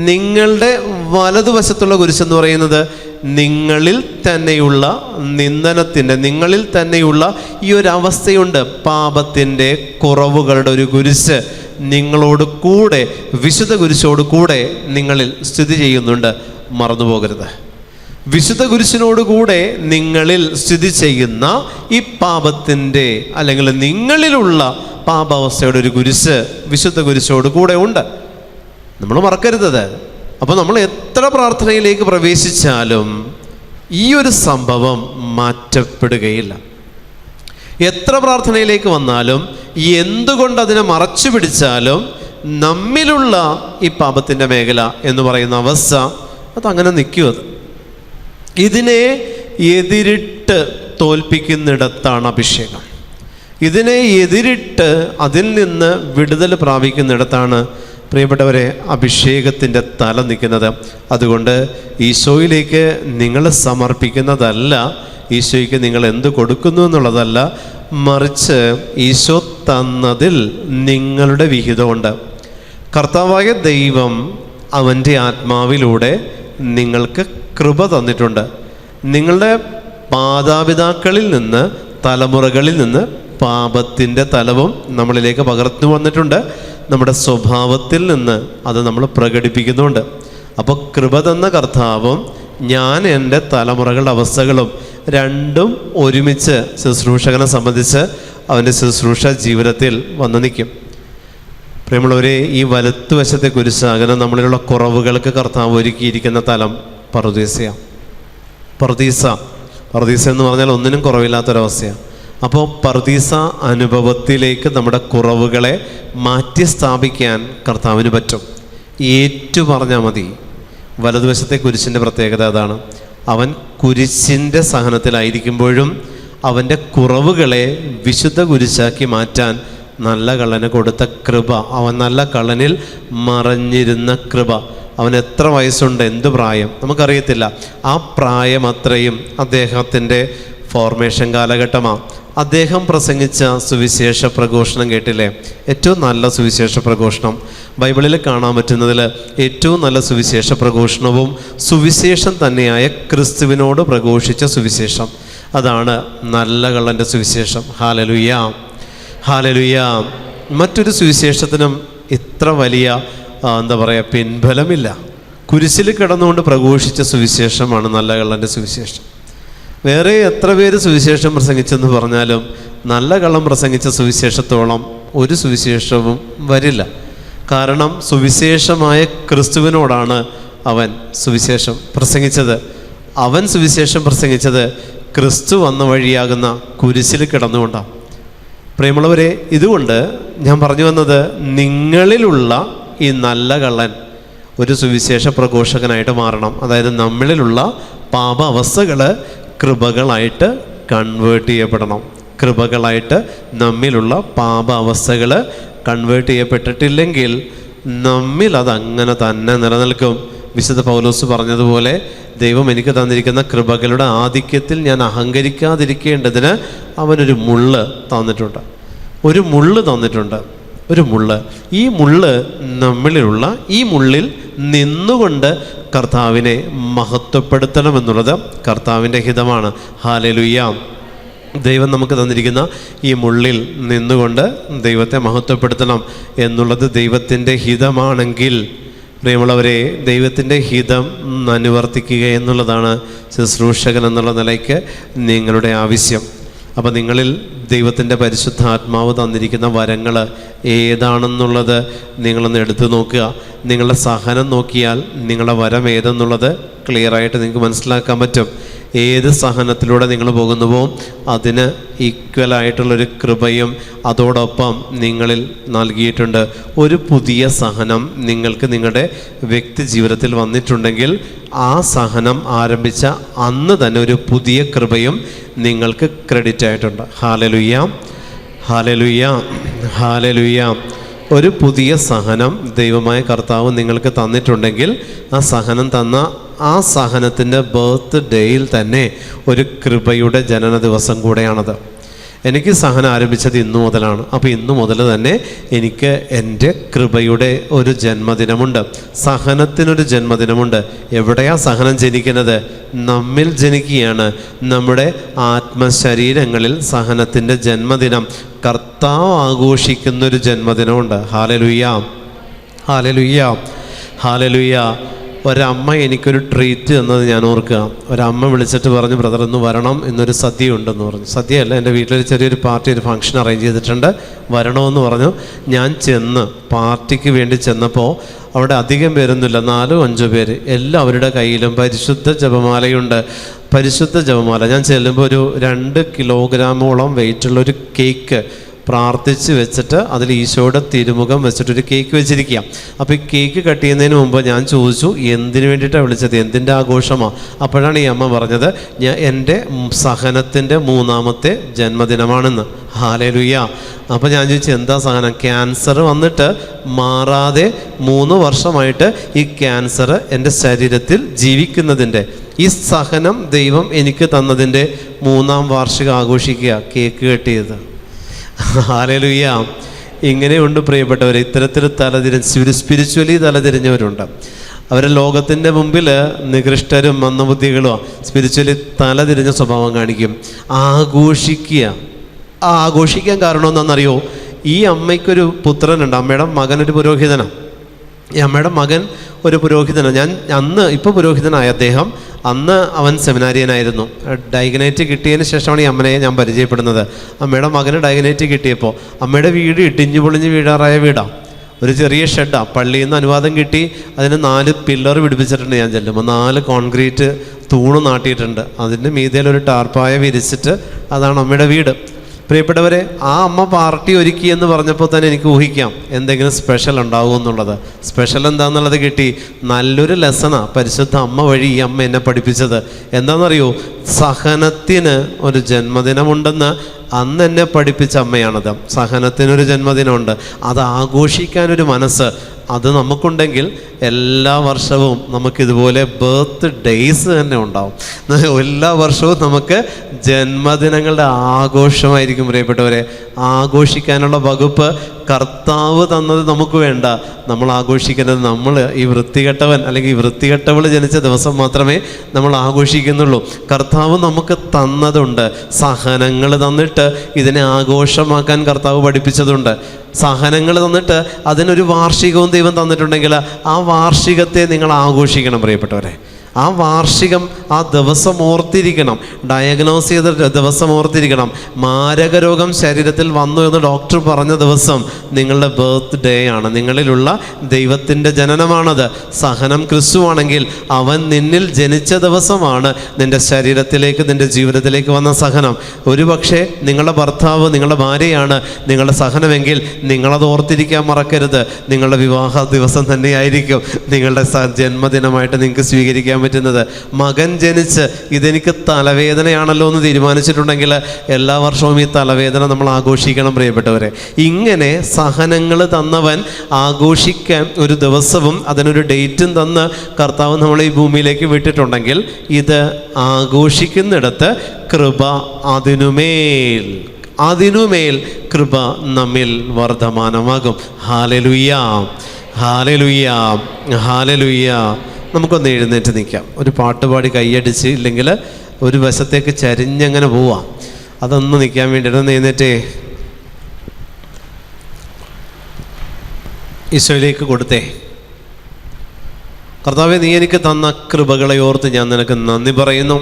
നിങ്ങളുടെ വലതുവശത്തുള്ള കുരിശെന്ന് പറയുന്നത് നിങ്ങളിൽ തന്നെയുള്ള നിന്ദനത്തിൻ്റെ, നിങ്ങളിൽ തന്നെയുള്ള ഈ ഒരു അവസ്ഥയുണ്ട്, പാപത്തിൻ്റെ കുറവുകളുടെ ഒരു കുരിശ് നിങ്ങളോട് കൂടെ, വിശുദ്ധ കുരിശോട് കൂടെ നിങ്ങളിൽ സ്ഥിതി ചെയ്യുന്നുണ്ട്. മറന്നു പോകരുത്. വിശുദ്ധ കുരിശിനോടുകൂടെ നിങ്ങളിൽ സ്ഥിതി ചെയ്യുന്ന ഈ പാപത്തിൻ്റെ, അല്ലെങ്കിൽ നിങ്ങളിലുള്ള പാപാവസ്ഥയുടെ ഒരു കുരിശ് വിശുദ്ധ കുരിശോട് കൂടെ ഉണ്ട്. നമ്മൾ മറക്കരുതത്. അപ്പോൾ നമ്മൾ എത്ര പ്രാർത്ഥനയിലേക്ക് പ്രവേശിച്ചാലും ഈ ഒരു സംഭവം മാറ്റപ്പെടുകയില്ല. എത്ര പ്രാർത്ഥനയിലേക്ക് വന്നാലും എന്തുകൊണ്ട് അതിനെ മറച്ചു പിടിച്ചാലും നമ്മിലുള്ള ഈ പാപത്തിൻ്റെ മേഖല എന്ന് പറയുന്ന അവസ്ഥ അതങ്ങനെ നിൽക്കും. ഇതിനെ എതിരിട്ട് തോൽപ്പിക്കുന്നിടത്താണ് അഭിഷേകം. ഇതിനെ എതിരിട്ട് അതിൽ നിന്ന് വിടുതൽ പ്രാപിക്കുന്നിടത്താണ് പ്രിയപ്പെട്ടവരെ അഭിഷേകത്തിൻ്റെ തല നിൽക്കുന്നത്. അതുകൊണ്ട് ഈശോയിലേക്ക് നിങ്ങൾ സമർപ്പിക്കുന്നതല്ല, ഈശോയ്ക്ക് നിങ്ങൾ എന്ത് കൊടുക്കുന്നു എന്നുള്ളതല്ല, മറിച്ച് ഈശോ തന്നതിൽ നിങ്ങളുടെ വിഹിതമുണ്ട്. കർത്താവായ ദൈവം അവൻ്റെ ആത്മാവിലൂടെ നിങ്ങൾക്ക് കൃപ തന്നിട്ടുണ്ട്. നിങ്ങളുടെ മാതാപിതാക്കളിൽ നിന്ന്, തലമുറകളിൽ നിന്ന് പാപത്തിൻ്റെ തലവും നമ്മളിലേക്ക് പകർന്നു വന്നിട്ടുണ്ട്. നമ്മുടെ സ്വഭാവത്തിൽ നിന്ന് അത് നമ്മൾ പ്രകടിപ്പിക്കുന്നുണ്ട്. അപ്പോൾ കൃപ തന്ന കർത്താവും ഞാൻ എൻ്റെ തലമുറകളുടെ അവസ്ഥകളും രണ്ടും ഒരുമിച്ച് ശുശ്രൂഷകനെ സംബന്ധിച്ച് അവൻ്റെ ശുശ്രൂഷ ജീവിതത്തിൽ വന്നു നിൽക്കും. പ്രിയമുള്ളവരെ, ഈ വലത്തുവശത്തെ കുരിശാകനം നമ്മളിലുള്ള കുറവുകൾക്ക് കർത്താവ് ഒരുക്കിയിരിക്കുന്ന തലം പറുദീസയാണ്. പറുദീസ എന്ന് പറഞ്ഞാൽ ഒന്നിനും കുറവില്ലാത്തൊരവസ്ഥയാണ്. അപ്പോൾ പറുദീസ അനുഭവത്തിലേക്ക് നമ്മുടെ കുറവുകളെ മാറ്റി സ്ഥാപിക്കാൻ കർത്താവിന് പറ്റും. ഏറ്റു പറഞ്ഞാൽ മതി. വലതുവശത്തെ കുരിശിൻ്റെ പ്രത്യേകത അതാണ്. അവൻ കുരിശിൻ്റെ സഹനത്തിലായിരിക്കുമ്പോഴും അവൻ്റെ കുറവുകളെ വിശുദ്ധ കുരിശാക്കി മാറ്റാൻ നല്ല കള്ളന് കൊടുത്ത കൃപ, അവൻ നല്ല കള്ളനിൽ മറഞ്ഞിരുന്ന കൃപ. അവൻ എത്ര വയസ്സുണ്ട്, എന്ത് പ്രായം നമുക്കറിയത്തില്ല. ആ പ്രായം അത്രയും അദ്ദേഹത്തിൻ്റെ ഫോർമേഷൻ കാലഘട്ടമാണ്. അദ്ദേഹം പ്രസംഗിച്ച സുവിശേഷ പ്രഘോഷണം കേട്ടില്ലേ? ഏറ്റവും നല്ല സുവിശേഷ പ്രഘോഷണം ബൈബിളിൽ കാണാൻ പറ്റുന്നതിൽ ഏറ്റവും നല്ല സുവിശേഷ പ്രഘോഷണവും സുവിശേഷം തന്നെയായ ക്രിസ്തുവിനോട് പ്രഘോഷിച്ച സുവിശേഷം, അതാണ് നല്ല കള്ളൻ്റെ സുവിശേഷം. Hallelujah, hallelujah. മറ്റൊരു സുവിശേഷത്തിനും ഇത്ര വലിയ പിൻബലമില്ല. കുരിശിൽ കിടന്നുകൊണ്ട് പ്രഘോഷിച്ച സുവിശേഷമാണ് നല്ല കള്ളൻ്റെ സുവിശേഷം. വേറെ എത്ര പേര് സുവിശേഷം പ്രസംഗിച്ചെന്ന് പറഞ്ഞാലും നല്ല കള്ളം പ്രസംഗിച്ച സുവിശേഷത്തോളം ഒരു സുവിശേഷവും വരില്ല. കാരണം സുവിശേഷമായ ക്രിസ്തുവിനോടാണ് അവൻ സുവിശേഷം പ്രസംഗിച്ചത്. അവൻ സുവിശേഷം പ്രസംഗിച്ചത് ക്രിസ്തു വന്ന വഴിയാകുന്ന കുരിശിൽ കിടന്നുകൊണ്ടാണ്. പ്രിയമുള്ളവരെ, ഇതുകൊണ്ട് ഞാൻ പറഞ്ഞു വന്നത്, നിങ്ങളിലുള്ള ഈ നല്ല കള്ളൻ ഒരു സുവിശേഷ പ്രഘോഷകനായിട്ട് മാറണം. അതായത് നമ്മളിലുള്ള പാപ അവസ്ഥകൾ കൃപകളായിട്ട് കൺവേർട്ട് ചെയ്യപ്പെടണം. കൃപകളായിട്ട് നമ്മിലുള്ള പാപ അവസ്ഥകൾ കൺവേർട്ട് ചെയ്യപ്പെട്ടിട്ടില്ലെങ്കിൽ നമ്മിൽ അതങ്ങനെ തന്നെ നിലനിൽക്കും. വിശുദ്ധ പൗലോസ് പറഞ്ഞതുപോലെ ദൈവം എനിക്ക് തന്നിരിക്കുന്ന കൃപകളുടെ ആധിക്യത്തിൽ ഞാൻ അഹങ്കരിക്കാതിരിക്കേണ്ടതിന് അവനൊരു മുള്ള് തന്നിട്ടുണ്ട്. ഒരു മുള്ള് തന്നിട്ടുണ്ട്, ഒരു മുള്ള്. ഈ മുള്ള് നമ്മളിലുള്ള ഈ മുള്ളിൽ നിന്നുകൊണ്ട് കർത്താവിനെ മഹത്വപ്പെടുത്തണമെന്നുള്ളത് കർത്താവിൻ്റെ ഹിതമാണ്. ഹല്ലേലൂയ. ദൈവം നമുക്ക് തന്നിരിക്കുന്ന ഈ മുള്ളിൽ നിന്നുകൊണ്ട് ദൈവത്തെ മഹത്വപ്പെടുത്തണം എന്നുള്ളത് ദൈവത്തിൻ്റെ ഹിതമാണെങ്കിൽ, പ്രിയമുള്ളവരെ, ദൈവത്തിൻ്റെ ഹിതം അനുവർത്തിക്കുക എന്നുള്ളതാണ് ശുശ്രൂഷകൻ എന്നുള്ള നിലയ്ക്ക് നിങ്ങളുടെ ആവശ്യം. അപ്പോൾ നിങ്ങളിൽ ദൈവത്തിൻ്റെ പരിശുദ്ധാത്മാവ് തന്നിരിക്കുന്ന വരങ്ങൾ ഏതാണെന്നുള്ളത് നിങ്ങളൊന്ന് എടുത്തു നോക്കുക. നിങ്ങളുടെ സഹനം നോക്കിയാൽ നിങ്ങളുടെ വരം ഏതെന്നുള്ളത് ക്ലിയറായിട്ട് നിങ്ങൾക്ക് മനസ്സിലാക്കാൻ പറ്റും. ഏത് സഹനത്തിലൂടെ നിങ്ങൾ പോകുന്നുവോ അതിന് ഈക്വലായിട്ടുള്ളൊരു കൃപയും അതോടൊപ്പം നിങ്ങളിൽ നൽകിയിട്ടുണ്ട്. ഒരു പുതിയ സഹനം നിങ്ങൾക്ക് നിങ്ങളുടെ വ്യക്തി ജീവിതത്തിൽ വന്നിട്ടുണ്ടെങ്കിൽ ആ സഹനം ആരംഭിച്ച അന്ന് തന്നെ ഒരു പുതിയ കൃപയും നിങ്ങൾക്ക് ക്രെഡിറ്റ് ആയിട്ടുണ്ട്. ഹല്ലേലൂയ, ഹല്ലേലൂയ, ഹല്ലേലൂയ. ഒരു പുതിയ സഹനം ദൈവമായ കർത്താവ് നിങ്ങൾക്ക് തന്നിട്ടുണ്ടെങ്കിൽ ആ സഹനം തന്ന ആ സഹനത്തിൻ്റെ ബർത്ത് ഡേയിൽ തന്നെ ഒരു കൃപയുടെ ജനന ദിവസം കൂടെയാണത്. എനിക്ക് സഹനം ആരംഭിച്ചത് ഇന്നു മുതലാണ്. അപ്പോൾ ഇന്നു മുതൽ തന്നെ എനിക്ക് എൻ്റെ കൃപയുടെ ഒരു ജന്മദിനമുണ്ട്, സഹനത്തിനൊരു ജന്മദിനമുണ്ട്. എവിടെയാ സഹനം ജനിക്കുന്നത്? നമ്മിൽ ജനിക്കുകയാണ്. നമ്മുടെ ആത്മശരീരങ്ങളിൽ സഹനത്തിൻ്റെ ജന്മദിനം കർത്താവ് ആഘോഷിക്കുന്നൊരു ജന്മദിനമുണ്ട്. ഹല്ലേലൂയ, ഹല്ലേലൂയ, ഹല്ലേലൂയ. ഒരമ്മ എനിക്കൊരു ട്രീറ്റ് തന്നത് ഞാൻ ഓർക്കുക. ഒരമ്മ വിളിച്ചിട്ട് പറഞ്ഞു, ബ്രദർ ഒന്ന് വരണം, ഇന്നൊരു സദ്യ ഉണ്ടെന്ന് പറഞ്ഞു. സദ്യയല്ല, എൻ്റെ വീട്ടിലൊരു ചെറിയൊരു പാർട്ടി, ഒരു ഫംഗ്ഷൻ അറേഞ്ച് ചെയ്തിട്ടുണ്ട്, വരണമെന്ന് പറഞ്ഞു. ഞാൻ ചെന്ന് പാർട്ടിക്ക് വേണ്ടി ചെന്നപ്പോൾ അവിടെ അധികം പേരൊന്നുമില്ല, 4-5 പേര്. എല്ലാവരുടെ കയ്യിലും പരിശുദ്ധ ജപമാലയുണ്ട്. പരിശുദ്ധ ജപമാല. ഞാൻ ചെല്ലുമ്പോൾ ഒരു 2 കിലോഗ്രാമോളം വെയിറ്റുള്ളൊരു കേക്ക് പ്രാർത്ഥിച്ച് വെച്ചിട്ട് അതിൽ ഈശോയുടെ തിരുമുഖം വെച്ചിട്ടൊരു കേക്ക് വെച്ചിരിക്കുക. അപ്പോൾ ഈ കേക്ക് കട്ട് ചെയ്യുന്നതിന് മുമ്പ് ഞാൻ ചോദിച്ചു, എന്തിനു വേണ്ടിയിട്ടാണ് വിളിച്ചത്, എന്തിൻ്റെ ആഘോഷമാണ്? അപ്പോഴാണ് ഈ അമ്മ പറഞ്ഞത്, എൻ്റെ സഹനത്തിൻ്റെ 3ാമത്തെ ജന്മദിനമാണെന്ന്. ഹല്ലേലൂയ. അപ്പോൾ ഞാൻ ചോദിച്ചു, എന്താ സഹനം? ക്യാൻസർ വന്നിട്ട് മാറാതെ 3 വർഷമായിട്ട് ഈ ക്യാൻസർ എൻ്റെ ശരീരത്തിൽ ജീവിക്കുന്നതിൻ്റെ ഈ സഹനം ദൈവം എനിക്ക് തന്നതിൻ്റെ 3ാം വാർഷികം ആഘോഷിക്കുക, കേക്ക് കട്ട് ചെയ്ത്. ഹല്ലേലൂയ. ഇങ്ങനെയുണ്ട് പ്രിയപ്പെട്ടവർ, ഇത്തരത്തിൽ സ്പിരിച്വലി തലതിരിഞ്ഞവരുണ്ട്. അവർ ലോകത്തിൻ്റെ മുമ്പിൽ നികൃഷ്ടരും മന്ദബുദ്ധികളും സ്പിരിച്വലി തലതിരിഞ്ഞ സ്വഭാവം കാണിക്കും. ആഘോഷിക്കുക. ആ ആഘോഷിക്കാൻ കാരണം എന്താണെന്നറിയോ? ഈ അമ്മയ്ക്കൊരു പുത്രനുണ്ട്, അമ്മയുടെ മകനൊരു പുരോഹിതനാണ്. ഈ അമ്മയുടെ മകൻ ഒരു പുരോഹിതനാണ്. ഇപ്പോൾ പുരോഹിതനായ അദ്ദേഹം, അന്ന് അവൻ സെമിനാരിയനായിരുന്നു. ഡയഗ്നേറ്റ് കിട്ടിയതിന് ശേഷമാണ് ഈ അമ്മനെ ഞാൻ പരിചയപ്പെടുന്നത്. അമ്മയുടെ മകന് ഡയഗ്നേറ്റ് കിട്ടിയപ്പോൾ അമ്മയുടെ വീട് ഇടിഞ്ഞു പൊളിഞ്ഞ് വീഴാറായ വീടാണ്. ഒരു ചെറിയ ഷെഡാണ്. പള്ളിയിൽ നിന്ന് അനുവാദം കിട്ടി, അതിന് 4 പില്ലർ പിടിപ്പിച്ചിട്ടുണ്ട്. ഞാൻ ചെല്ലുമ്പോൾ 4 കോൺക്രീറ്റ് തൂണ് നാട്ടിയിട്ടുണ്ട്. അതിൻ്റെ മീതയിലൊരു ടാർപ്പായ വിരിച്ചിട്ട് അതാണ് അമ്മയുടെ വീട്. പ്രിയപ്പെട്ടവരെ, ആ അമ്മ പാർട്ടി ഒരുക്കി എന്ന് പറഞ്ഞപ്പോൾ തന്നെ എനിക്ക് ഊഹിക്കാം എന്തെങ്കിലും സ്പെഷ്യൽ ഉണ്ടാവും എന്നുള്ളത്. സ്പെഷ്യൽ എന്താണെന്നുള്ളത് കിട്ടി. നല്ലൊരു ലെസണാണ് പരിശുദ്ധ അമ്മ വഴി ഈ അമ്മ എന്നെ പഠിപ്പിച്ചത്. എന്താണെന്നറിയോ? സഹനത്തിന് ഒരു ജന്മദിനമുണ്ടെന്ന് അന്ന് എന്നെ പഠിപ്പിച്ച അമ്മയാണത്. സഹനത്തിനൊരു ജന്മദിനമുണ്ട്, അത് ആഘോഷിക്കാനൊരു മനസ്സ് അത് നമുക്കുണ്ടെങ്കിൽ എല്ലാ വർഷവും നമുക്കിതുപോലെ ബർത്ത് ഡേയ്സ് തന്നെ ഉണ്ടാവും. എല്ലാ വർഷവും നമുക്ക് ജന്മദിനങ്ങളുടെ ആഘോഷമായിരിക്കും. പ്രിയപ്പെട്ടവരെ, ആഘോഷിക്കാനുള്ള വകുപ്പ് കർത്താവ് തന്നത് നമുക്ക് വേണ്ട. നമ്മൾ ആഘോഷിക്കുന്നത് നമ്മൾ ഈ വൃത്തികെട്ടവൻ അല്ലെങ്കിൽ ഈ വൃത്തികെട്ടവൾ ജനിച്ച ദിവസം മാത്രമേ നമ്മൾ ആഘോഷിക്കുന്നുള്ളൂ. കർത്താവ് നമുക്ക് തന്നതുണ്ട്, സഹനങ്ങൾ തന്നിട്ട് ഇതിനെ ആഘോഷമാക്കാൻ കർത്താവ് പഠിപ്പിച്ചതുണ്ട്. സഹനങ്ങൾ തന്നിട്ട് അതിനൊരു വാർഷികവും ദൈവം തന്നിട്ടുണ്ടെങ്കിൽ ആ വാർഷികത്തെ നിങ്ങൾ ആഘോഷിക്കണം പ്രിയപ്പെട്ടവരെ. ആ വാർഷികം, ആ ദിവസം ഓർത്തിരിക്കണം. ഡയഗ്നോസ് ചെയ്ത ദിവസം ഓർത്തിരിക്കണം. മാരക രോഗം ശരീരത്തിൽ വന്നു എന്ന് ഡോക്ടർ പറഞ്ഞ ദിവസം നിങ്ങളുടെ ബർത്ത് ഡേ ആണ്. നിങ്ങളിലുള്ള ദൈവത്തിൻ്റെ ജനനമാണത്. സഹനം ക്രിസ്തുവാണെങ്കിൽ അവൻ നിന്നിൽ ജനിച്ച ദിവസമാണ് നിൻ്റെ ശരീരത്തിലേക്ക്, നിൻ്റെ ജീവിതത്തിലേക്ക് വന്ന സഹനം. ഒരു പക്ഷേ നിങ്ങളുടെ ഭർത്താവ്, നിങ്ങളുടെ ഭാര്യയാണ് നിങ്ങളുടെ സഹനമെങ്കിൽ നിങ്ങളത് ഓർത്തിരിക്കാൻ മറക്കരുത്. നിങ്ങളുടെ വിവാഹ ദിവസം തന്നെയായിരിക്കും നിങ്ങളുടെ ജന്മദിനമായിട്ട് നിങ്ങൾക്ക് സ്വീകരിക്കാൻ പറ്റുന്നത്. മകൻ ജനിച്ച് ഇതെനിക്ക് തലവേദനയാണല്ലോ എന്ന് തീരുമാനിച്ചിട്ടുണ്ടെങ്കിൽ എല്ലാ വർഷവും ഈ തലവേദന നമ്മൾ ആഘോഷിക്കണം പ്രിയപ്പെട്ടവരെ. ഇങ്ങനെ സഹനങ്ങൾ തന്നവൻ ആഘോഷിക്കാൻ ഒരു ദിവസവും അതിനൊരു ഡേറ്റും തന്ന് കർത്താവ് നമ്മളെ ഈ ഭൂമിയിലേക്ക് വിട്ടിട്ടുണ്ടെങ്കിൽ ഇത് ആഘോഷിക്കുന്നിടത്ത് കൃപ അതിനുമേൽ കൃപ നമ്മിൽ വർദ്ധമാനമാകും. ഹല്ലേലൂയ, ഹല്ലേലൂയ, ഹല്ലേലൂയ. നമുക്കൊന്ന് എഴുന്നേറ്റ് നിൽക്കാം. ഒരു പാട്ടുപാടി കൈയടിച്ച്, ഇല്ലെങ്കിൽ ഒരു വശത്തേക്ക് ചരിഞ്ഞങ്ങനെ പോവാം. അതൊന്ന് നിൽക്കാൻ വേണ്ടിയിട്ട് ഒന്ന് എഴുന്നേറ്റേ ഈശോയിലേക്ക് കൊടുത്തേ. കർത്താവേ, നീ എനിക്ക് തന്ന കൃപകളെ ഓർത്ത് ഞാൻ നിനക്ക് നന്ദി പറയുന്നു.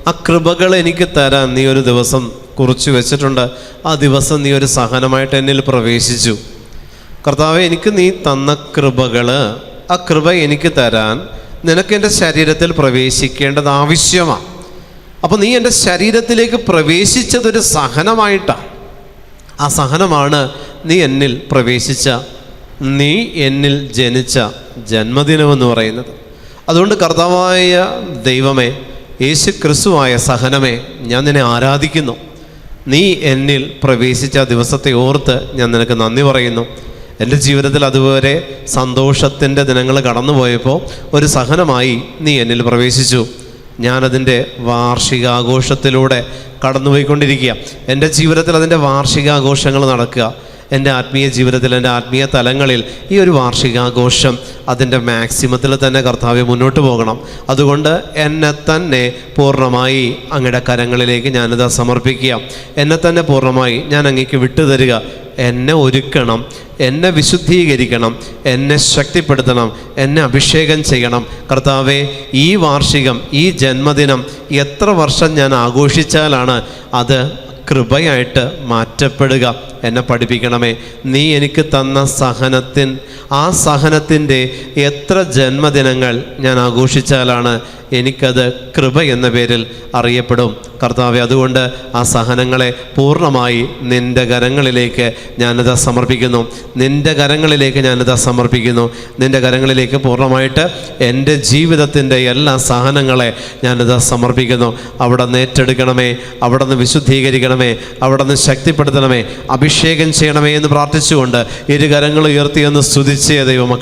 ആ കൃപകൾ എനിക്ക് തരാൻ നീ ഒരു ദിവസം കുറിച്ച് വെച്ചിട്ടുണ്ട്. ആ ദിവസം നീ ഒരു സഹനമായിട്ട് എന്നിൽ പ്രവേശിച്ചു. കർത്താവേ, എനിക്ക് നീ തന്ന കൃപകൾ, ആ കൃപ എനിക്ക് തരാൻ നിനക്ക് എൻ്റെ ശരീരത്തിൽ പ്രവേശിക്കേണ്ടത് ആവശ്യമാണ്. അപ്പോൾ നീ എൻ്റെ ശരീരത്തിലേക്ക് പ്രവേശിച്ചതൊരു സഹനമായിട്ടാണ്. ആ സഹനമാണ് നീ എന്നിൽ പ്രവേശിച്ച, നീ എന്നിൽ ജനിച്ച ജന്മദിനമെന്ന് പറയുന്നത്. അതുകൊണ്ട് കർത്താവായ ദൈവമേ, യേശു ക്രിസ്തുവായ സഹനമേ, ഞാൻ നിന്നെ ആരാധിക്കുന്നു. നീ എന്നിൽ പ്രവേശിച്ച ദിവസത്തെ ഓർത്ത് ഞാൻ നിനക്ക് നന്ദി പറയുന്നു. എൻ്റെ ജീവിതത്തിൽ അതുവരെ സന്തോഷത്തിൻ്റെ ദിനങ്ങൾ കടന്നുപോയപ്പോൾ ഒരു സഹനമായി നീ എന്നിൽ പ്രവേശിച്ചു. ഞാനതിൻ്റെ വാർഷികാഘോഷത്തിലൂടെ കടന്നുപോയിക്കൊണ്ടിരിക്കുക. എൻ്റെ ജീവിതത്തിൽ അതിൻ്റെ വാർഷികാഘോഷങ്ങൾ നടക്കുക. എൻ്റെ ആത്മീയ ജീവിതത്തിൽ, എൻ്റെ ആത്മീയ തലങ്ങളിൽ ഈ ഒരു വാർഷികാഘോഷം അതിൻ്റെ മാക്സിമത്തിൽ തന്നെ കർത്താവ്യം മുന്നോട്ട് പോകണം. അതുകൊണ്ട് എന്നെ തന്നെ പൂർണ്ണമായി അങ്ങയുടെ കരങ്ങളിലേക്ക് ഞാനിത് സമർപ്പിക്കുക. എന്നെ തന്നെ പൂർണ്ണമായി ഞാൻ അങ്ങേക്ക് വിട്ടുതരിക. എന്നെ ഒരുക്കണം, എന്നെ വിശുദ്ധീകരിക്കണം, എന്നെ ശക്തിപ്പെടുത്തണം, എന്നെ അഭിഷേകം ചെയ്യണം. കർത്താവേ, ഈ വാർഷികം, ഈ ജന്മദിനം എത്ര വർഷം ഞാൻ ആഘോഷിച്ചാലാണ് അത് കൃപയായിട്ട് മാറ്റപ്പെടുക? എന്നെ പഠിപ്പിക്കണമേ. നീ എനിക്ക് തന്ന ആ സഹനത്തിൻ്റെ എത്ര ജന്മദിനങ്ങൾ ഞാൻ ആഘോഷിച്ചാലാണ് എനിക്കത് കൃപ എന്ന പേരിൽ അറിയപ്പെടും. കർത്താവെ, അതുകൊണ്ട് ആ സഹനങ്ങളെ പൂർണ്ണമായി നിൻ്റെ കരങ്ങളിലേക്ക് ഞാനിത് സമർപ്പിക്കുന്നു. നിൻ്റെ കരങ്ങളിലേക്ക് ഞാനിത് സമർപ്പിക്കുന്നു. നിൻ്റെ കരങ്ങളിലേക്ക് പൂർണ്ണമായിട്ട് എൻ്റെ ജീവിതത്തിൻ്റെ എല്ലാ സഹനങ്ങളെ ഞാനിത് സമർപ്പിക്കുന്നു. അവിടെ നിന്ന് ഏറ്റെടുക്കണമേ, അവിടെ നിന്ന് വിശുദ്ധീകരിക്കണമേ, അവിടെ നിന്ന് ശക്തിപ്പെടുത്തണമേ, അഭിഷേകം ചെയ്യണമേ എന്ന് പ്രാർത്ഥിച്ചുകൊണ്ട് ഇരു കരങ്ങൾ ഉയർത്തിയെന്ന് സ്തുതിച്ചേ ദൈവമക്കൾ.